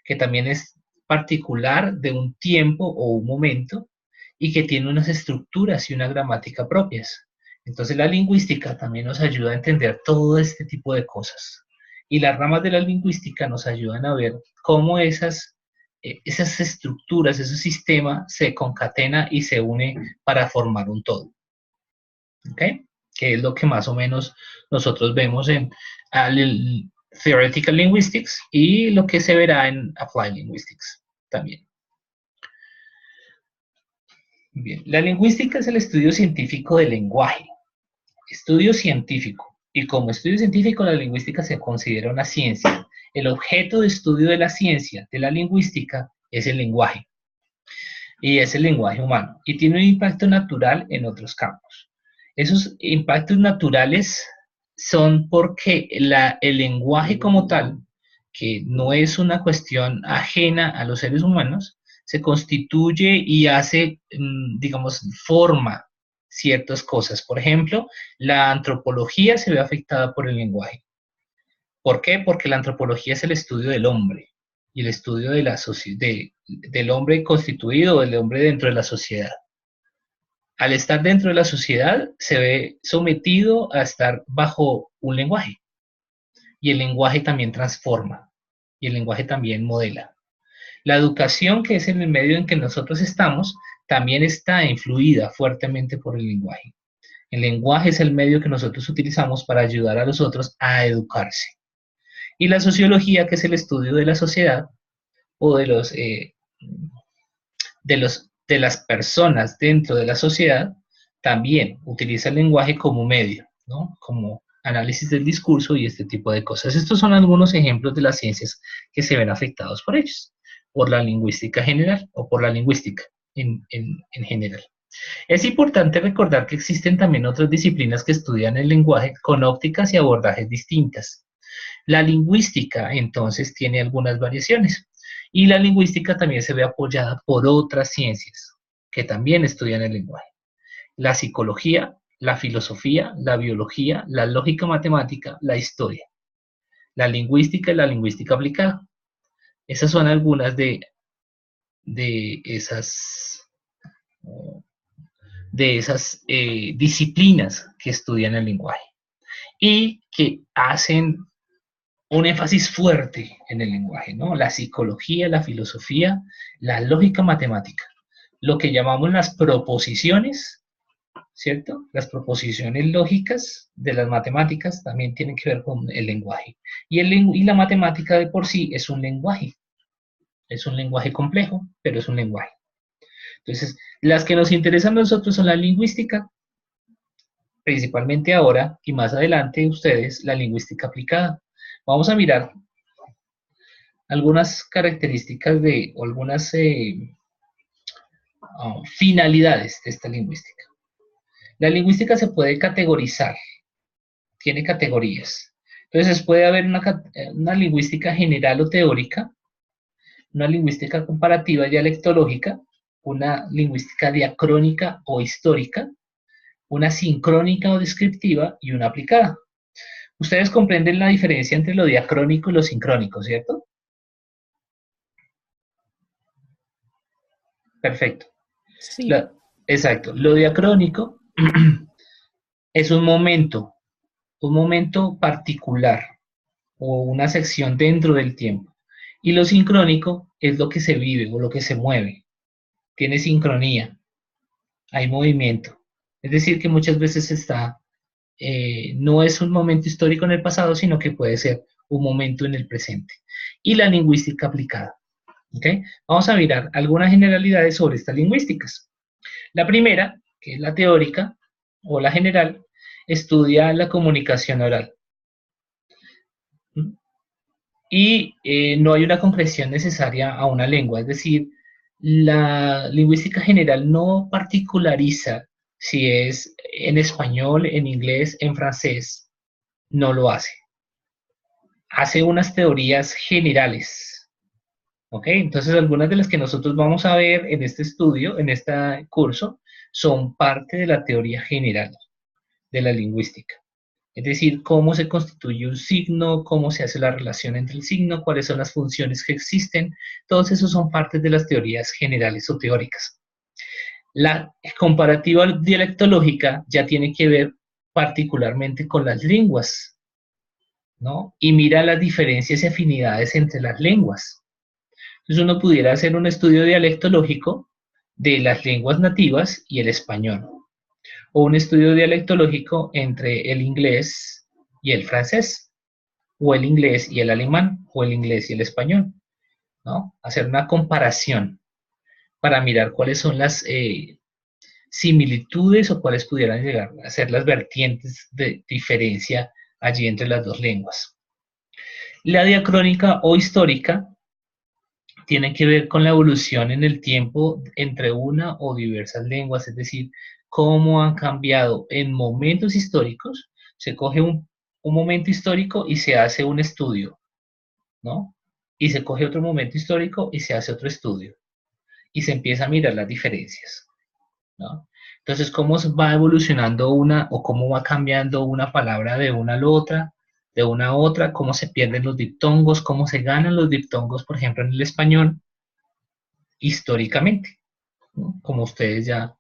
que también es particular de un tiempo o un momento y que tiene unas estructuras y una gramática propias. Entonces la lingüística también nos ayuda a entender todo este tipo de cosas. Y las ramas de la lingüística nos ayudan a ver cómo esas estructuras, ese sistema se concatena y se une para formar un todo. ¿Ok? Que es lo que más o menos nosotros vemos en Theoretical Linguistics y lo que se verá en Applied Linguistics también. Bien, la lingüística es el estudio científico del lenguaje. Estudio científico. Y como estudio científico, la lingüística se considera una ciencia. El objeto de estudio de la ciencia, de la lingüística, es el lenguaje. Y es el lenguaje humano. Y tiene un impacto natural en otros campos. Esos impactos naturales son porque el lenguaje como tal, que no es una cuestión ajena a los seres humanos, se constituye y hace, digamos, forma ciertas cosas. Por ejemplo, la antropología se ve afectada por el lenguaje. ¿Por qué? Porque la antropología es el estudio del hombre y el estudio de del hombre constituido, del hombre dentro de la sociedad. Al estar dentro de la sociedad, se ve sometido a estar bajo un lenguaje. Y el lenguaje también transforma. Y el lenguaje también modela. La educación, que es en el medio en que nosotros estamos, también está influida fuertemente por el lenguaje. El lenguaje es el medio que nosotros utilizamos para ayudar a los otros a educarse. Y la sociología, que es el estudio de la sociedad o de las personas dentro de la sociedad, también utiliza el lenguaje como medio, ¿no? Como análisis del discurso y este tipo de cosas. Estos son algunos ejemplos de las ciencias que se ven afectados por ellos, por la lingüística general o por la lingüística en general. Es importante recordar que existen también otras disciplinas que estudian el lenguaje con ópticas y abordajes distintas. La lingüística, entonces, tiene algunas variaciones. Y la lingüística también se ve apoyada por otras ciencias que también estudian el lenguaje. La psicología, la filosofía, la biología, la lógica matemática, la historia. La lingüística y la lingüística aplicada. Esas son algunas de esas disciplinas que estudian el lenguaje y que hacen un énfasis fuerte en el lenguaje, ¿no? La psicología, la filosofía, la lógica matemática, lo que llamamos las proposiciones, ¿cierto? Las proposiciones lógicas de las matemáticas también tienen que ver con el lenguaje. Y la matemática de por sí es un lenguaje complejo, pero es un lenguaje. Entonces, las que nos interesan a nosotros son la lingüística, principalmente ahora, y más adelante ustedes, la lingüística aplicada. Vamos a mirar algunas características o algunas finalidades de esta lingüística. La lingüística se puede categorizar, tiene categorías. Entonces puede haber una lingüística general o teórica, una lingüística comparativa dialectológica, una lingüística diacrónica o histórica, una sincrónica o descriptiva y una aplicada. Ustedes comprenden la diferencia entre lo diacrónico y lo sincrónico, ¿cierto? Perfecto. Sí. Exacto. Lo diacrónico es un momento particular o una sección dentro del tiempo. Y lo sincrónico es lo que se vive o lo que se mueve. Tiene sincronía, hay movimiento. Es decir, que muchas veces no es un momento histórico en el pasado, sino que puede ser un momento en el presente. Y la lingüística aplicada. ¿Okay? Vamos a mirar algunas generalidades sobre estas lingüísticas. La primera, que es la teórica o la general, estudia la comunicación oral. Y no hay una concreción necesaria a una lengua, es decir, la lingüística general no particulariza si es en español, en inglés, en francés, no lo hace. Hace unas teorías generales. ¿Ok? Entonces, algunas de las que nosotros vamos a ver en este estudio, en este curso, son parte de la teoría general de la lingüística. Es decir, cómo se constituye un signo, cómo se hace la relación entre el signo, cuáles son las funciones que existen. Todos esos son partes de las teorías generales o teóricas. La comparativa dialectológica ya tiene que ver particularmente con las lenguas, ¿no? Y mira las diferencias y afinidades entre las lenguas. Entonces uno pudiera hacer un estudio dialectológico de las lenguas nativas y el español, o un estudio dialectológico entre el inglés y el francés, o el inglés y el alemán, o el inglés y el español, ¿no? Hacer una comparación para mirar cuáles son las similitudes o cuáles pudieran llegar a ser las vertientes de diferencia allí entre las dos lenguas. La diacrónica o histórica tiene que ver con la evolución en el tiempo entre una o diversas lenguas, es decir, cómo han cambiado en momentos históricos. Se coge un momento histórico y se hace un estudio, ¿no? Y se coge otro momento histórico y se hace otro estudio. y se empieza a mirar las diferencias, ¿no? Entonces, cómo va evolucionando una o cómo va cambiando una palabra de una a la otra, de una a otra, cómo se pierden los diptongos, cómo se ganan los diptongos, por ejemplo, en el español, históricamente, ¿no? Como ustedes ya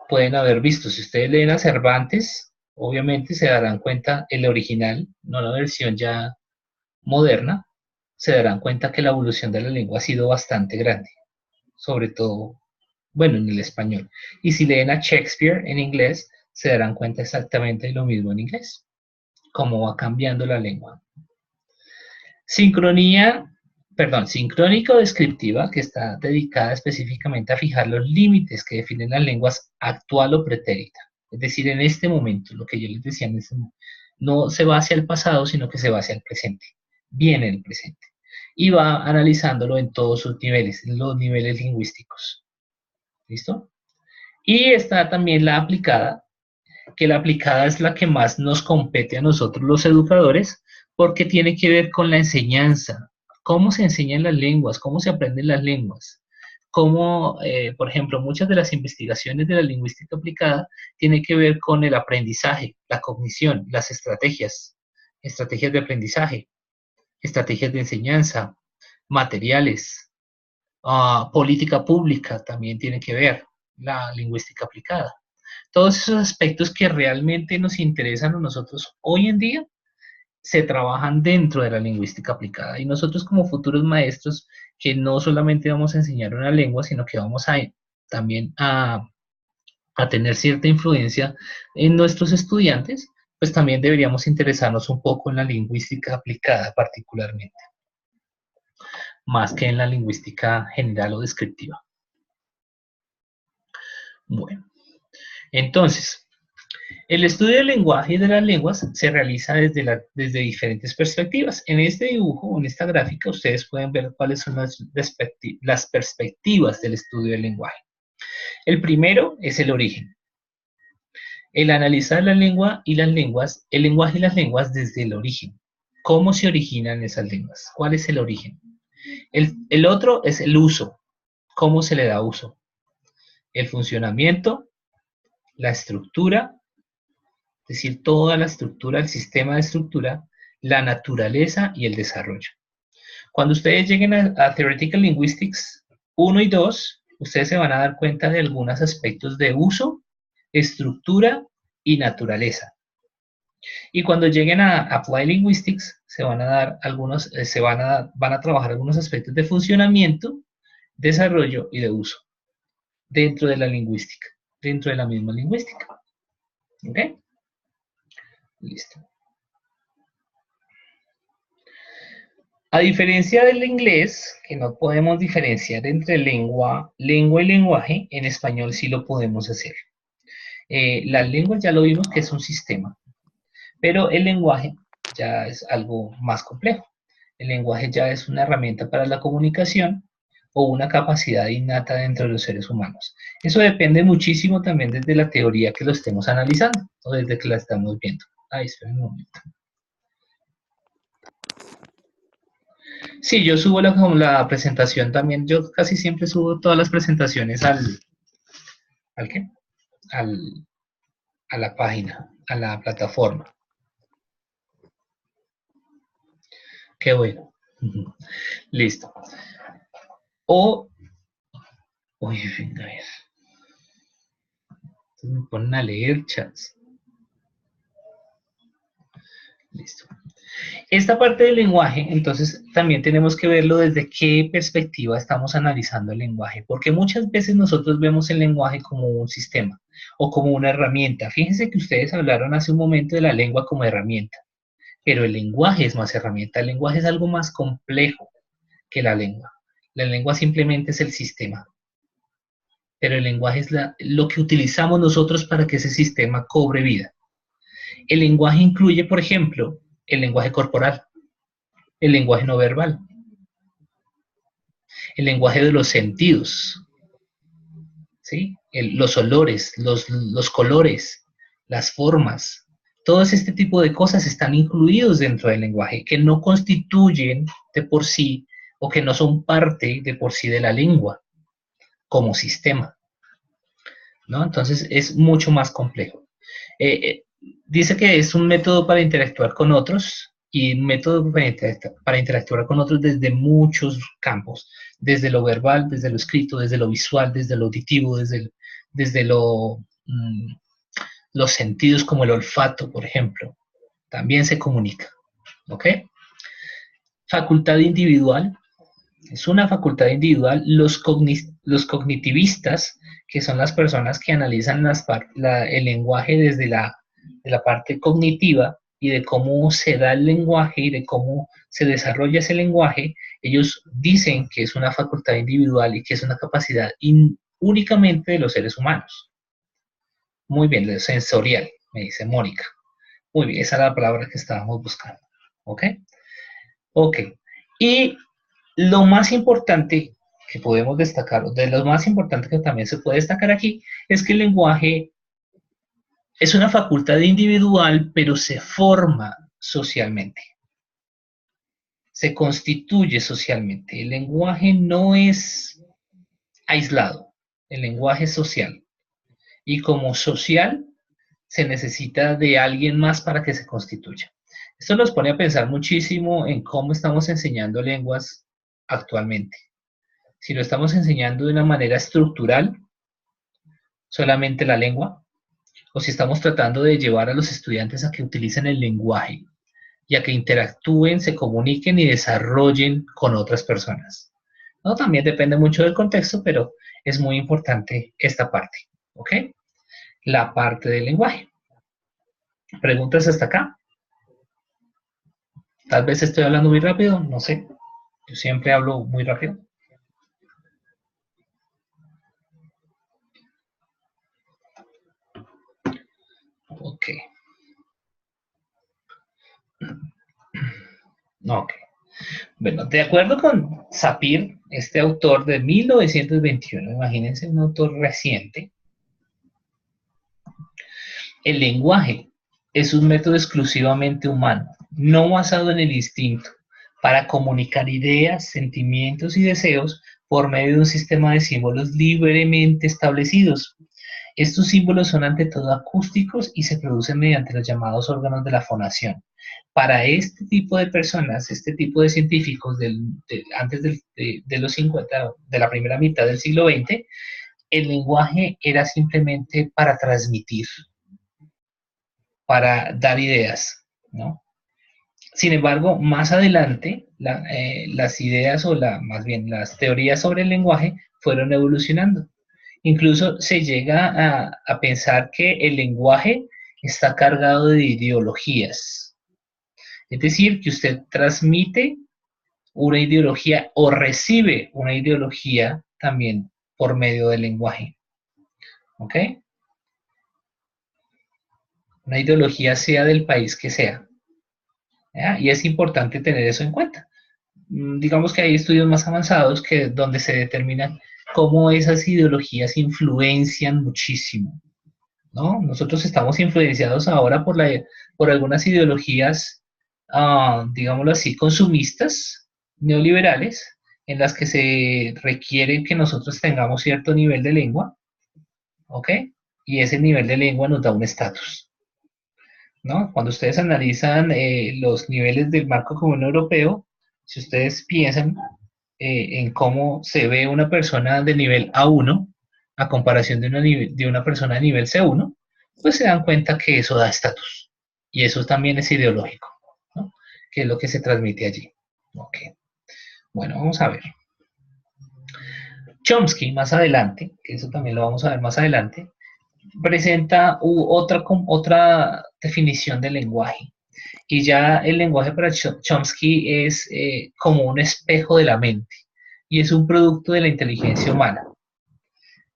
pueden haber visto. Si ustedes leen a Cervantes, obviamente se darán cuenta, el original, no la versión ya moderna, se darán cuenta que la evolución de la lengua ha sido bastante grande, sobre todo, bueno, en el español. Y si leen a Shakespeare en inglés, se darán cuenta exactamente de lo mismo en inglés, cómo va cambiando la lengua. Sincrónico-descriptiva, que está dedicada específicamente a fijar los límites que definen las lenguas actual o pretérita. Es decir, en este momento, lo que yo les decía en este momento, no se va hacia el pasado, sino que se va hacia el presente. Viene el presente. Y va analizándolo en todos sus niveles, en los niveles lingüísticos. ¿Listo? Y está también la aplicada, que la aplicada es la que más nos compete a nosotros los educadores, porque tiene que ver con la enseñanza, cómo se enseñan las lenguas, cómo se aprenden las lenguas, cómo, por ejemplo, muchas de las investigaciones de la lingüística aplicada tienen que ver con el aprendizaje, la cognición, las estrategias de aprendizaje, estrategias de enseñanza, materiales, política pública también tiene que ver la lingüística aplicada. Todos esos aspectos que realmente nos interesan a nosotros hoy en día se trabajan dentro de la lingüística aplicada. Y nosotros como futuros maestros, que no solamente vamos a enseñar una lengua, sino que vamos también a tener cierta influencia en nuestros estudiantes, pues también deberíamos interesarnos un poco en la lingüística aplicada particularmente, más que en la lingüística general o descriptiva. Bueno, entonces, el estudio del lenguaje y de las lenguas se realiza desde diferentes perspectivas. En este dibujo, en esta gráfica, ustedes pueden ver cuáles son las perspectivas del estudio del lenguaje. El primero es el origen. El analizar la lengua y las lenguas, el lenguaje y las lenguas desde el origen. ¿Cómo se originan esas lenguas? ¿Cuál es el origen? El otro es el uso. ¿Cómo se le da uso? El funcionamiento, la estructura, es decir, toda la estructura, el sistema de estructura, la naturaleza y el desarrollo. Cuando ustedes lleguen a Theoretical Linguistics 1 y 2, ustedes se van a dar cuenta de algunos aspectos de uso, estructura y naturaleza. Y cuando lleguen a Applied Linguistics, se van a dar algunos, van a trabajar algunos aspectos de funcionamiento, desarrollo y de uso dentro de la lingüística, dentro de la misma lingüística. ¿Ok? Listo. A diferencia del inglés, que no podemos diferenciar entre lengua y lenguaje, en español sí lo podemos hacer. La lengua ya lo vimos que es un sistema, pero el lenguaje ya es algo más complejo. El lenguaje ya es una herramienta para la comunicación o una capacidad innata dentro de los seres humanos. Eso depende muchísimo también desde la teoría que lo estemos analizando o desde que la estamos viendo. Ay, espera un momento. Sí, yo subo la presentación también. Yo casi siempre subo todas las presentaciones ¿al qué? A la página, a la plataforma. Qué bueno. Listo. Uy, venga, a ver. Entonces me ponen a leer chats. Listo. Esta parte del lenguaje, entonces, también tenemos que verlo desde qué perspectiva estamos analizando el lenguaje, porque muchas veces nosotros vemos el lenguaje como un sistema o como una herramienta. Fíjense que ustedes hablaron hace un momento de la lengua como herramienta, pero el lenguaje es más herramienta. El lenguaje es algo más complejo que la lengua. La lengua simplemente es el sistema, pero el lenguaje es lo que utilizamos nosotros para que ese sistema cobre vida. El lenguaje incluye, por ejemplo, el lenguaje corporal, el lenguaje no verbal, el lenguaje de los sentidos, ¿sí? Los olores, los colores, las formas, todo este tipo de cosas están incluidos dentro del lenguaje, que no constituyen de por sí o que no son parte de por sí de la lengua. como sistema, ¿no? Entonces es mucho más complejo. Dice que es un método para interactuar con otros y un método para interactuar con otros desde muchos campos, desde lo verbal, desde lo escrito, desde lo visual, desde lo auditivo, desde los sentidos como el olfato, por ejemplo. También se comunica, ¿ok? Facultad individual. Es una facultad individual. Los cognitivistas, que son las personas que analizan el lenguaje desde de la parte cognitiva y de cómo se da el lenguaje y de cómo se desarrolla ese lenguaje, ellos dicen que es una facultad individual y que es una capacidad únicamente de los seres humanos. Muy bien, sensorial, me dice Mónica. Muy bien, esa era la palabra que estábamos buscando. ¿Ok? Ok. Y lo más importante que podemos destacar, de lo más importante que también se puede destacar aquí, es que el lenguaje es una facultad individual, pero se forma socialmente. Se constituye socialmente. El lenguaje no es aislado. El lenguaje es social. Y como social, se necesita de alguien más para que se constituya. Esto nos pone a pensar muchísimo en cómo estamos enseñando lenguas actualmente. Si lo estamos enseñando de una manera estructural, solamente la lengua, o si estamos tratando de llevar a los estudiantes a que utilicen el lenguaje y a que interactúen, se comuniquen y desarrollen con otras personas. ¿No? También depende mucho del contexto, pero es muy importante esta parte. ¿Ok? La parte del lenguaje. ¿Preguntas hasta acá? Tal vez estoy hablando muy rápido, no sé. Yo siempre hablo muy rápido. Ok. Ok. Bueno, de acuerdo con Sapir, este autor de 1921, imagínense un autor reciente, el lenguaje es un método exclusivamente humano, no basado en el instinto, para comunicar ideas, sentimientos y deseos por medio de un sistema de símbolos libremente establecidos. Estos símbolos son ante todo acústicos y se producen mediante los llamados órganos de la fonación. Para este tipo de personas, este tipo de científicos antes de los 50, de la primera mitad del siglo XX, el lenguaje era simplemente para transmitir, para dar ideas, ¿no? Sin embargo, más adelante, las ideas más bien las teorías sobre el lenguaje fueron evolucionando. Incluso se llega a pensar que el lenguaje está cargado de ideologías. Es decir, que usted transmite una ideología o recibe una ideología también por medio del lenguaje. ¿Ok? Una ideología sea del país que sea. ¿Ya? Y es importante tener eso en cuenta. Digamos que hay estudios más avanzados donde se determinan cómo esas ideologías influencian muchísimo, ¿no? Nosotros estamos influenciados ahora por algunas ideologías, digámoslo así, consumistas, neoliberales, en las que se requiere que nosotros tengamos cierto nivel de lengua, ¿ok? Y ese nivel de lengua nos da un estatus, ¿no? Cuando ustedes analizan los niveles del marco común europeo, si ustedes piensan en cómo se ve una persona de nivel A1 a comparación de una persona de nivel C1, pues se dan cuenta que eso da estatus. Y eso también es ideológico, ¿no? Que es lo que se transmite allí. Ok. Bueno, vamos a ver. Chomsky, más adelante, que eso también lo vamos a ver más adelante, presenta otra definición del lenguaje. Y ya el lenguaje para Chomsky es como un espejo de la mente y es un producto de la inteligencia humana,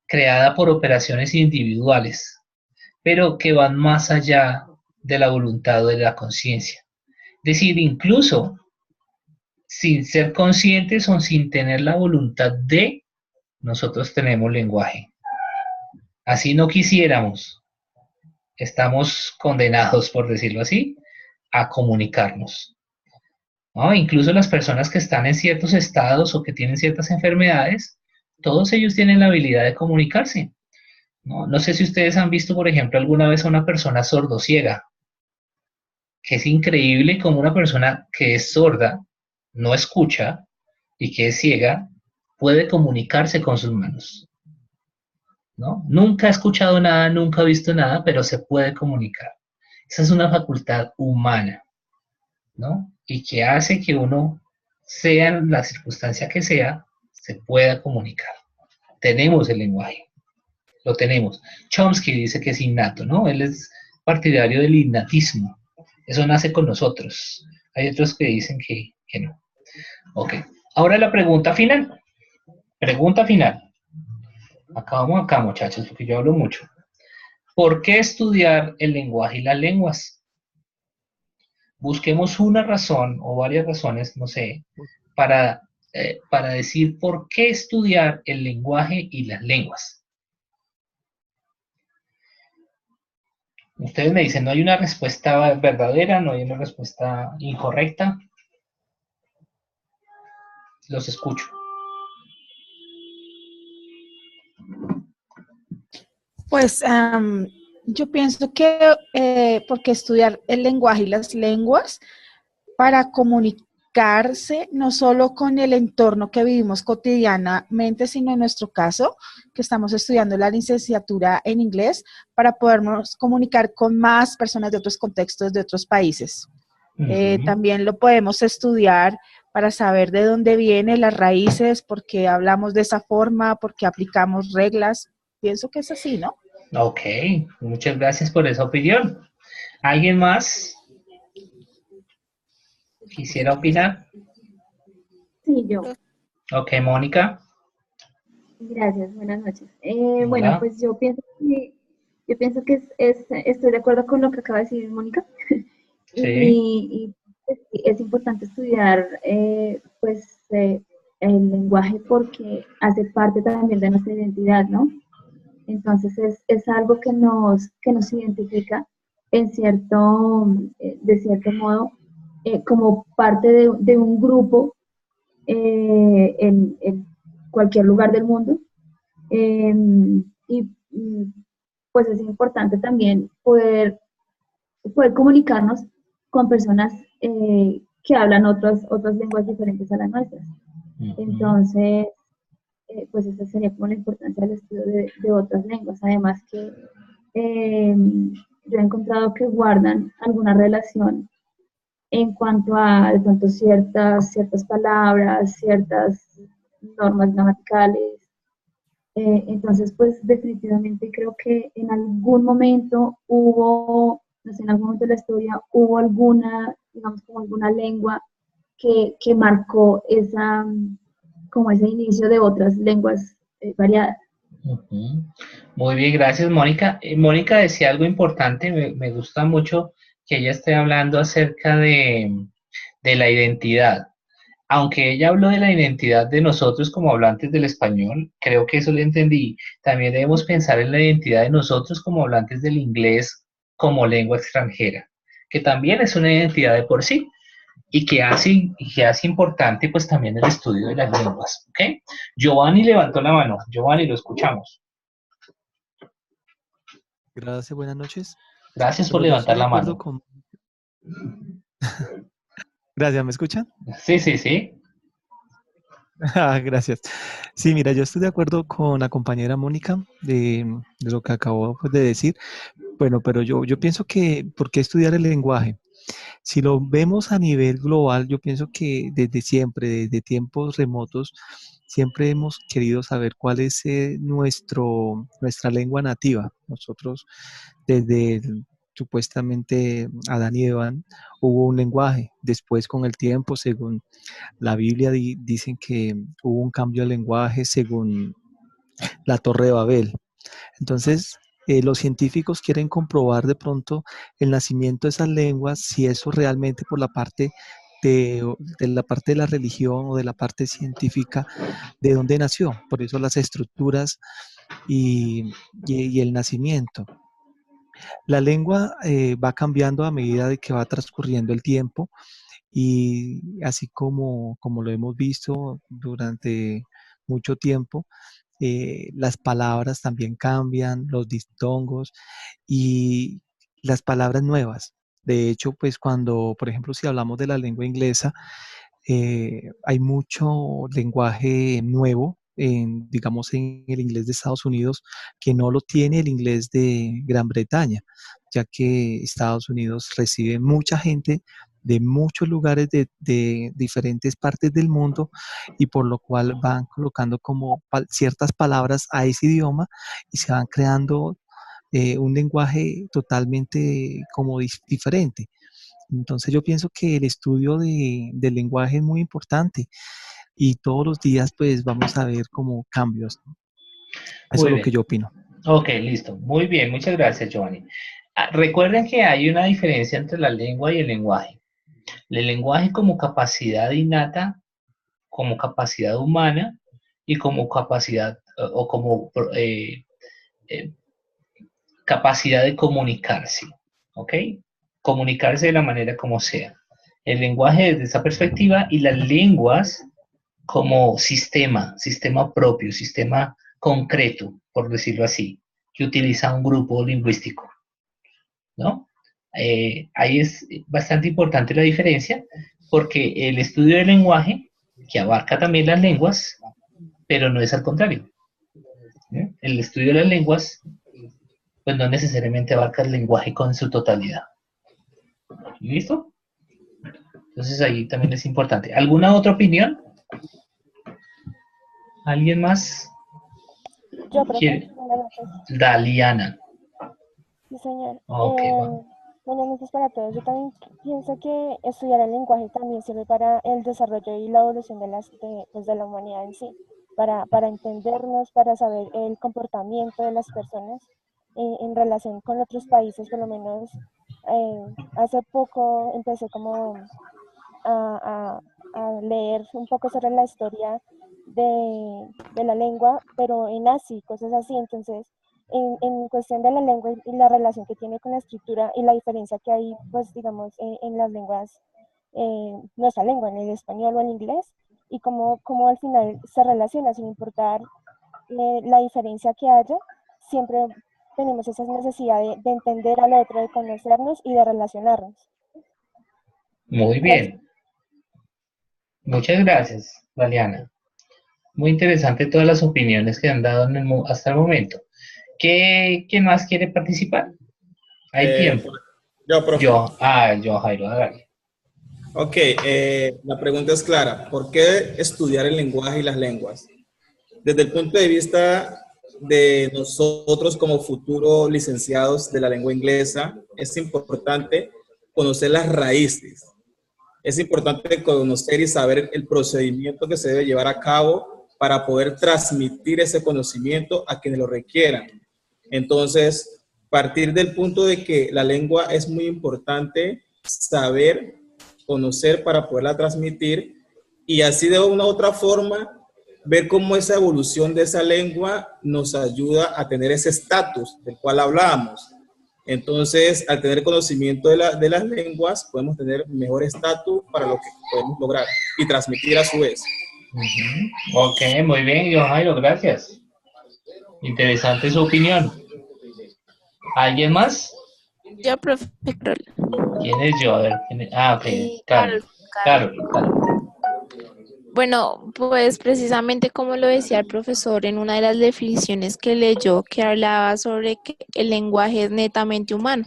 creada por operaciones individuales, pero que van más allá de la voluntad o de la conciencia. Es decir, incluso sin ser conscientes o sin tener la voluntad de, nosotros tenemos lenguaje. Así no quisiéramos, estamos condenados, por decirlo así, a comunicarnos, ¿no? Incluso las personas que están en ciertos estados o que tienen ciertas enfermedades Todos ellos tienen la habilidad de comunicarse, ¿no? No sé si ustedes han visto, por ejemplo, alguna vez a una persona sordociega, que es increíble como una persona que es sorda, no escucha y que es ciega, puede comunicarse con sus manos, ¿no? Nunca ha escuchado nada, nunca ha visto nada, pero se puede comunicar. Esa es una facultad humana, ¿no? Y que hace que uno, sea en la circunstancia que sea, se pueda comunicar. Tenemos el lenguaje, lo tenemos. Chomsky dice que es innato, ¿no? Él es partidario del innatismo. Eso nace con nosotros. Hay otros que dicen que no. Ok. Ahora la pregunta final. Pregunta final. Acabamos acá, muchachos, porque yo hablo mucho. ¿Por qué estudiar el lenguaje y las lenguas? Busquemos una razón o varias razones, no sé, para decir por qué estudiar el lenguaje y las lenguas. Ustedes me dicen, no hay una respuesta verdadera, no hay una respuesta incorrecta. Los escucho. Pues yo pienso que porque estudiar el lenguaje y las lenguas para comunicarse no solo con el entorno que vivimos cotidianamente, sino en nuestro caso, que estamos estudiando la licenciatura en inglés, para podernos comunicar con más personas de otros contextos, de otros países. También lo podemos estudiar para saber de dónde vienen las raíces, por qué hablamos de esa forma, por qué aplicamos reglas. Pienso que es así, ¿no? Ok, muchas gracias por esa opinión. ¿Alguien más quisiera opinar? Sí, yo. Ok, Mónica. Gracias, buenas noches. Hola. Bueno, pues yo pienso que estoy de acuerdo con lo que acaba de decir Mónica. Sí. Y es importante estudiar el lenguaje porque hace parte también de nuestra identidad, ¿no? Entonces es algo que nos identifica de cierto modo, como parte de un grupo en cualquier lugar del mundo. Y pues es importante también poder comunicarnos con personas que hablan otras lenguas diferentes a las nuestras. Entonces, pues esa sería como la importancia del estudio de otras lenguas. Además que yo he encontrado que guardan alguna relación en cuanto a de pronto ciertas palabras, ciertas normas gramaticales. Entonces, pues definitivamente creo que en algún momento no sé, en algún momento de la historia hubo alguna, digamos, como alguna lengua que marcó como ese inicio de otras lenguas variadas. Muy bien, gracias, Mónica. Mónica decía algo importante, me gusta mucho que ella esté hablando acerca de la identidad. Aunque ella habló de la identidad de nosotros como hablantes del español, creo que eso lo entendí. También debemos pensar en la identidad de nosotros como hablantes del inglés como lengua extranjera, que también es una identidad de por sí y que hace importante pues también el estudio de las lenguas. ¿Ok? Giovanni levantó la mano. Giovanni, lo escuchamos. Gracias, buenas noches. Gracias por Bueno, yo estoy levantar de la acuerdo mano. con... Gracias, ¿me escuchan? Sí, sí, sí. Gracias. Sí, mira, yo estoy de acuerdo con la compañera Mónica de lo que acabó pues, de decir. Bueno, pero yo pienso que, ¿por qué estudiar el lenguaje? Si lo vemos a nivel global, yo pienso que desde siempre, desde tiempos remotos, siempre hemos querido saber cuál es nuestra lengua nativa. Nosotros, supuestamente Adán y Eva, hubo un lenguaje. Después, con el tiempo, según la Biblia, dicen que hubo un cambio de lenguaje según la Torre de Babel. Entonces, los científicos quieren comprobar de pronto el nacimiento de esas lenguas, si eso realmente por la parte de la parte de la religión o de la parte científica, de dónde nació. Por eso las estructuras y el nacimiento. La lengua va cambiando a medida de que va transcurriendo el tiempo y así como lo hemos visto durante mucho tiempo, las palabras también cambian, los diptongos y las palabras nuevas. De hecho, pues cuando, por ejemplo, si hablamos de la lengua inglesa, hay mucho lenguaje nuevo, digamos, en el inglés de Estados Unidos, que no lo tiene el inglés de Gran Bretaña, ya que Estados Unidos recibe mucha gente de muchos lugares de diferentes partes del mundo y por lo cual van colocando como ciertas palabras a ese idioma y se van creando un lenguaje totalmente como diferente. Entonces yo pienso que el estudio del lenguaje es muy importante y todos los días pues vamos a ver como cambios, ¿no? Eso Muy es lo que bien. yo opino. Ok, listo. Muy bien, muchas gracias, Giovanni. Recuerden que hay una diferencia entre la lengua y el lenguaje. El lenguaje como capacidad innata, como capacidad humana y como capacidad o como eh, capacidad de comunicarse, ¿ok? Comunicarse de la manera como sea. El lenguaje desde esa perspectiva y las lenguas como sistema propio, sistema concreto, por decirlo así, que utiliza un grupo lingüístico, ¿no? Ahí es bastante importante la diferencia porque el estudio del lenguaje, que abarca también las lenguas, pero no es al contrario. ¿Eh? El estudio de las lenguas, pues no necesariamente abarca el lenguaje con su totalidad. ¿Listo? Entonces ahí también es importante. ¿Alguna otra opinión? ¿Alguien más? Yo, profe, ¿Quiere? buenas noches. Daliana. Sí, señor. Ok, va. Buenas noches para todos. Yo también pienso que estudiar el lenguaje también sirve para el desarrollo y la evolución pues, de la humanidad en sí, para entendernos, para saber el comportamiento de las personas en relación con otros países. Por lo menos hace poco empecé como a leer un poco sobre la historia de la lengua, pero en Asia, cosas así. Entonces, en cuestión de la lengua y la relación que tiene con la escritura y la diferencia que hay, pues, digamos, en las lenguas, nuestra lengua, en el español o en el inglés, y cómo al final se relaciona, sin importar la diferencia que haya, siempre tenemos esa necesidad de entender al otro, de conocernos y de relacionarnos. Muy bien. Muchas gracias, Daliana. Muy interesante todas las opiniones que han dado hasta el momento. ¿Quién más quiere participar? Hay tiempo. Yo, profe. Yo, Jairo, hágale. Ok, la pregunta es clara. ¿Por qué estudiar el lenguaje y las lenguas? Desde el punto de vista de nosotros como futuros licenciados de la lengua inglesa, es importante conocer las raíces. Es importante conocer y saber el procedimiento que se debe llevar a cabo para poder transmitir ese conocimiento a quienes lo requieran. Entonces, partir del punto de que la lengua es muy importante saber, conocer para poderla transmitir y así de una u otra forma ver cómo esa evolución de esa lengua nos ayuda a tener ese estatus del cual hablábamos. Entonces, al tener conocimiento de las lenguas, podemos tener mejor estatus para lo que podemos lograr y transmitir a su vez. Ok, muy bien, yo, Jairo, gracias. Interesante su opinión. ¿Alguien más? Yo, profe. ¿Quién es yo? A ver, ok, Carol. Bueno, pues precisamente como lo decía el profesor en una de las definiciones que leyó, que hablaba sobre que el lenguaje es netamente humano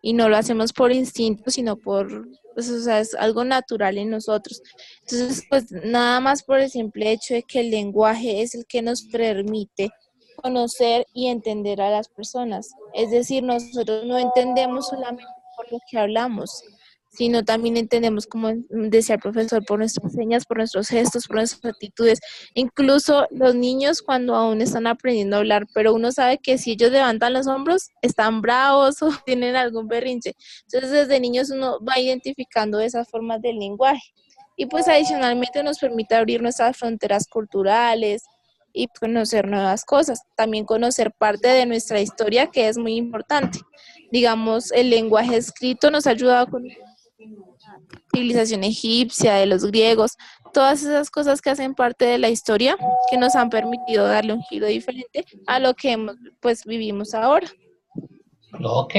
y no lo hacemos por instinto, sino pues, o sea, es algo natural en nosotros. Entonces, pues nada más por el simple hecho de que el lenguaje es el que nos permite conocer y entender a las personas. Es decir, nosotros no entendemos solamente por lo que hablamos, sino también entendemos, como decía el profesor, por nuestras señas, por nuestros gestos, por nuestras actitudes. Incluso los niños cuando aún están aprendiendo a hablar, pero uno sabe que si ellos levantan los hombros, están bravos o tienen algún berrinche. Entonces, desde niños uno va identificando esas formas del lenguaje. Y pues adicionalmente nos permite abrir nuestras fronteras culturales y conocer nuevas cosas. También conocer parte de nuestra historia, que es muy importante. Digamos, el lenguaje escrito nos ha ayudado con civilización egipcia, de los griegos, todas esas cosas que hacen parte de la historia que nos han permitido darle un giro diferente a lo que pues vivimos ahora. Ok,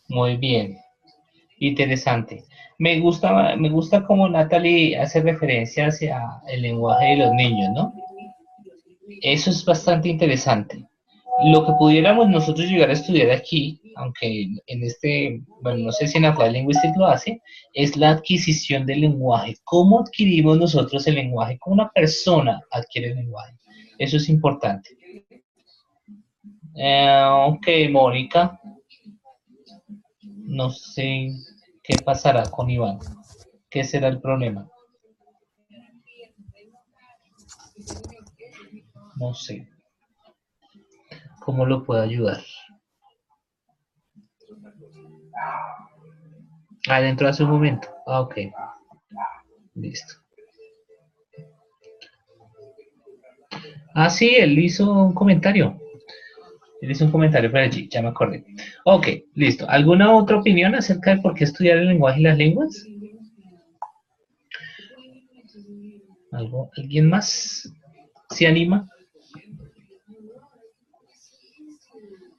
muy bien, interesante. Me gusta como Natalie hace referencia hacia el lenguaje de los niños, ¿no? Eso es bastante interesante. Lo que pudiéramos nosotros llegar a estudiar aquí, aunque en este, bueno, no sé si en Applied Linguistics lo hace, es la adquisición del lenguaje. ¿Cómo adquirimos nosotros el lenguaje? ¿Cómo una persona adquiere el lenguaje? Eso es importante. Ok, Mónica. No sé qué pasará con Iván. ¿Qué será el problema? No sé. ¿Cómo lo puedo ayudar? Adentro hace un momento. Ah, ok. Listo. Ah, sí, él hizo un comentario. Él hizo un comentario por allí, ya me acordé. Ok, listo. ¿Alguna otra opinión acerca de por qué estudiar el lenguaje y las lenguas? ¿Alguien más se anima?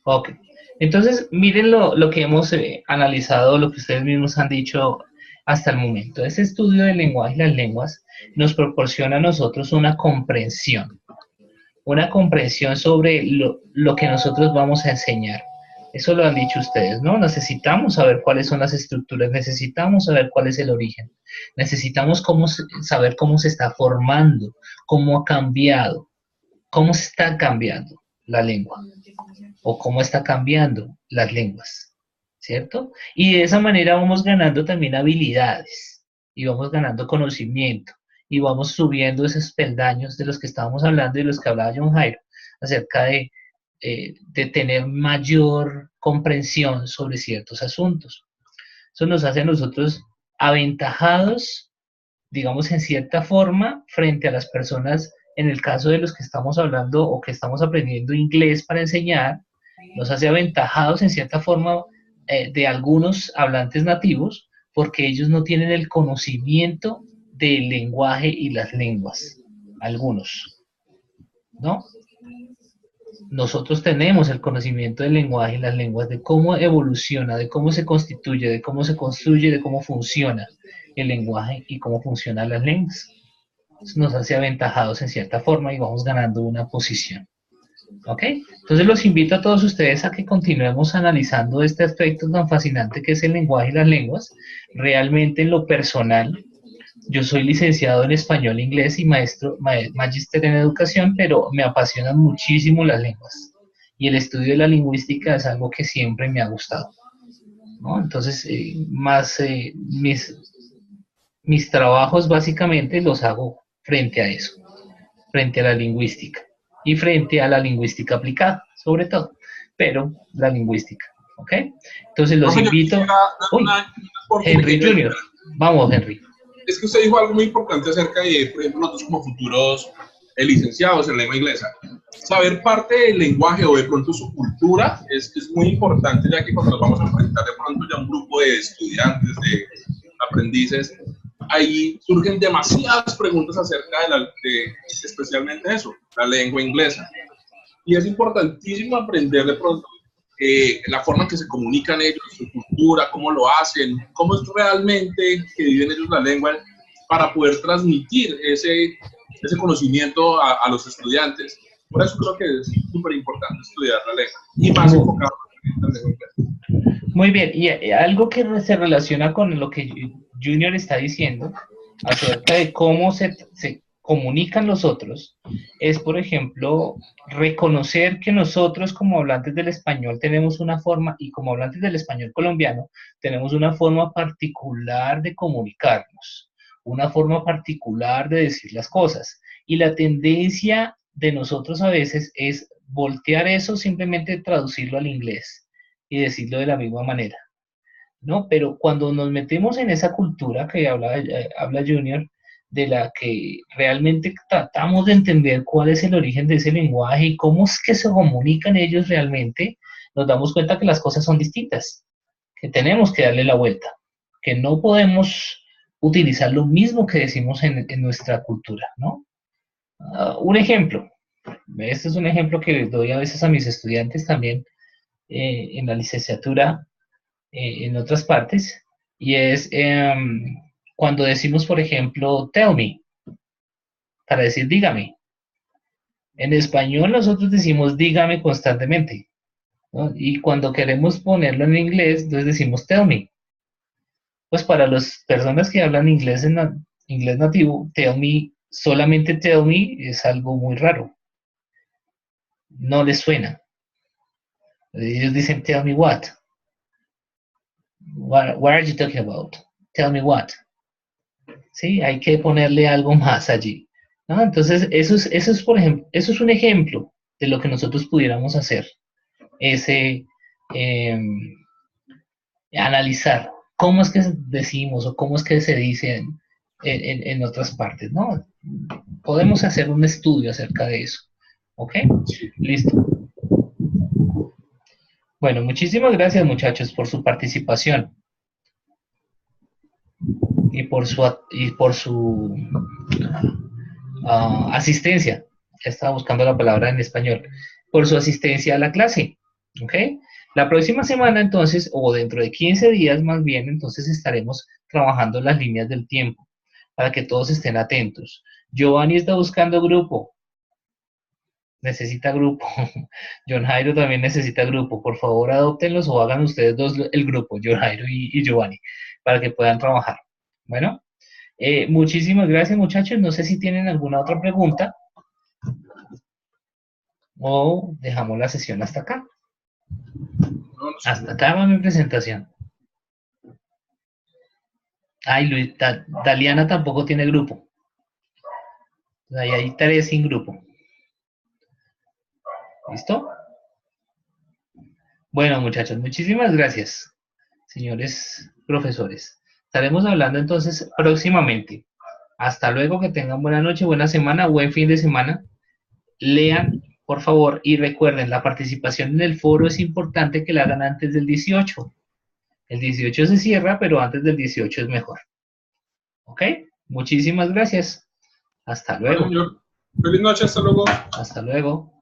Ok. Entonces, miren lo que hemos analizado, lo que ustedes mismos han dicho hasta el momento. Ese estudio del lenguaje y las lenguas nos proporciona a nosotros una comprensión sobre lo que nosotros vamos a enseñar. Eso lo han dicho ustedes, ¿no? Necesitamos saber cuáles son las estructuras, necesitamos saber cuál es el origen, necesitamos saber cómo se está formando, cómo ha cambiado, cómo se está cambiando la lengua o cómo está cambiando las lenguas, ¿cierto? Y de esa manera vamos ganando también habilidades y vamos ganando conocimiento y vamos subiendo esos peldaños de los que estábamos hablando y de los que hablaba John Jairo, acerca de tener mayor comprensión sobre ciertos asuntos. Eso nos hace a nosotros aventajados, digamos, en cierta forma, frente a las personas, en el caso de los que estamos hablando o que estamos aprendiendo inglés para enseñar, nos hace aventajados en cierta forma de algunos hablantes nativos, porque ellos no tienen el conocimiento del lenguaje y las lenguas, algunos, ¿no? Nosotros tenemos el conocimiento del lenguaje y las lenguas, de cómo evoluciona, de cómo se constituye, de cómo se construye, de cómo funciona el lenguaje y cómo funcionan las lenguas. Eso nos hace aventajados en cierta forma y vamos ganando una posición. ¿Ok? Entonces los invito a todos ustedes a que continuemos analizando este aspecto tan fascinante que es el lenguaje y las lenguas. Realmente en lo personal, yo soy licenciado en español, inglés y magíster en educación, pero me apasionan muchísimo las lenguas. Y el estudio de la lingüística es algo que siempre me ha gustado, ¿no? Entonces, mis trabajos básicamente los hago frente a eso, frente a la lingüística y frente a la lingüística aplicada, sobre todo, pero la lingüística, ¿ok? Entonces los invito... Uy, Henry Jr., vamos Henry. Es que usted dijo algo muy importante acerca de, por ejemplo, nosotros como futuros licenciados en lengua inglesa. Saber parte del lenguaje o de pronto su cultura es muy importante, ya que cuando nos vamos a enfrentar de pronto ya un grupo de estudiantes, de aprendices, ahí surgen demasiadas preguntas acerca de especialmente eso, la lengua inglesa. Y es importantísimo aprender de pronto la forma en que se comunican ellos, su cultura, cómo lo hacen, cómo es realmente que viven ellos la lengua, para poder transmitir ese conocimiento a los estudiantes. Por eso creo que es súper importante estudiar la lengua, y más enfocado en la lengua inglesa. Muy bien, y algo que se relaciona con lo que Junior está diciendo acerca de cómo se comunican los otros, es, por ejemplo, reconocer que nosotros como hablantes del español tenemos una forma, y como hablantes del español colombiano, tenemos una forma particular de comunicarnos, una forma particular de decir las cosas, y la tendencia de nosotros a veces es voltear eso, simplemente traducirlo al inglés y decirlo de la misma manera, ¿no? Pero cuando nos metemos en esa cultura que habla Junior, de la que realmente tratamos de entender cuál es el origen de ese lenguaje y cómo es que se comunican ellos realmente, nos damos cuenta que las cosas son distintas, que tenemos que darle la vuelta, que no podemos utilizar lo mismo que decimos en nuestra cultura, ¿no? Un ejemplo, este es un ejemplo que doy a veces a mis estudiantes también en la licenciatura, en otras partes, y es cuando decimos, por ejemplo, tell me, para decir dígame. En español nosotros decimos dígame constantemente, ¿no? Y cuando queremos ponerlo en inglés, entonces decimos tell me. Pues para las personas que hablan inglés inglés nativo, tell me, solamente tell me es algo muy raro. No les suena. Ellos dicen tell me what. What are you talking about? Tell me what. Sí, hay que ponerle algo más allí, ¿no? Entonces, eso es, por ejemplo, eso es un ejemplo de lo que nosotros pudiéramos hacer. Analizar cómo es que decimos o cómo es que se dice en otras partes, ¿no? Podemos hacer un estudio acerca de eso. ¿Ok? Listo. Bueno, muchísimas gracias, muchachos, por su participación y por su asistencia. Ya estaba buscando la palabra en español. Por su asistencia a la clase. ¿Ok? La próxima semana, entonces, o dentro de 15 días más bien, entonces estaremos trabajando las líneas del tiempo para que todos estén atentos. Giovanni está buscando grupo. Necesita grupo. John Jairo también necesita grupo. Por favor, adóptenlos o hagan ustedes dos el grupo, John Jairo y Giovanni, para que puedan trabajar. Bueno, muchísimas gracias, muchachos. No sé si tienen alguna otra pregunta o dejamos la sesión hasta acá. Hasta acá va mi presentación. Ay, Luis, Daliana tampoco tiene grupo. Ahí hay tareas sin grupo. ¿Listo? Bueno, muchachos, muchísimas gracias, señores profesores. Estaremos hablando entonces próximamente. Hasta luego, que tengan buena noche, buena semana, buen fin de semana. Lean, por favor, y recuerden, la participación en el foro es importante que la hagan antes del 18. El 18 se cierra, pero antes del 18 es mejor. ¿Ok? Muchísimas gracias. Hasta luego. Bueno, señor. Feliz noche, hasta luego. Hasta luego.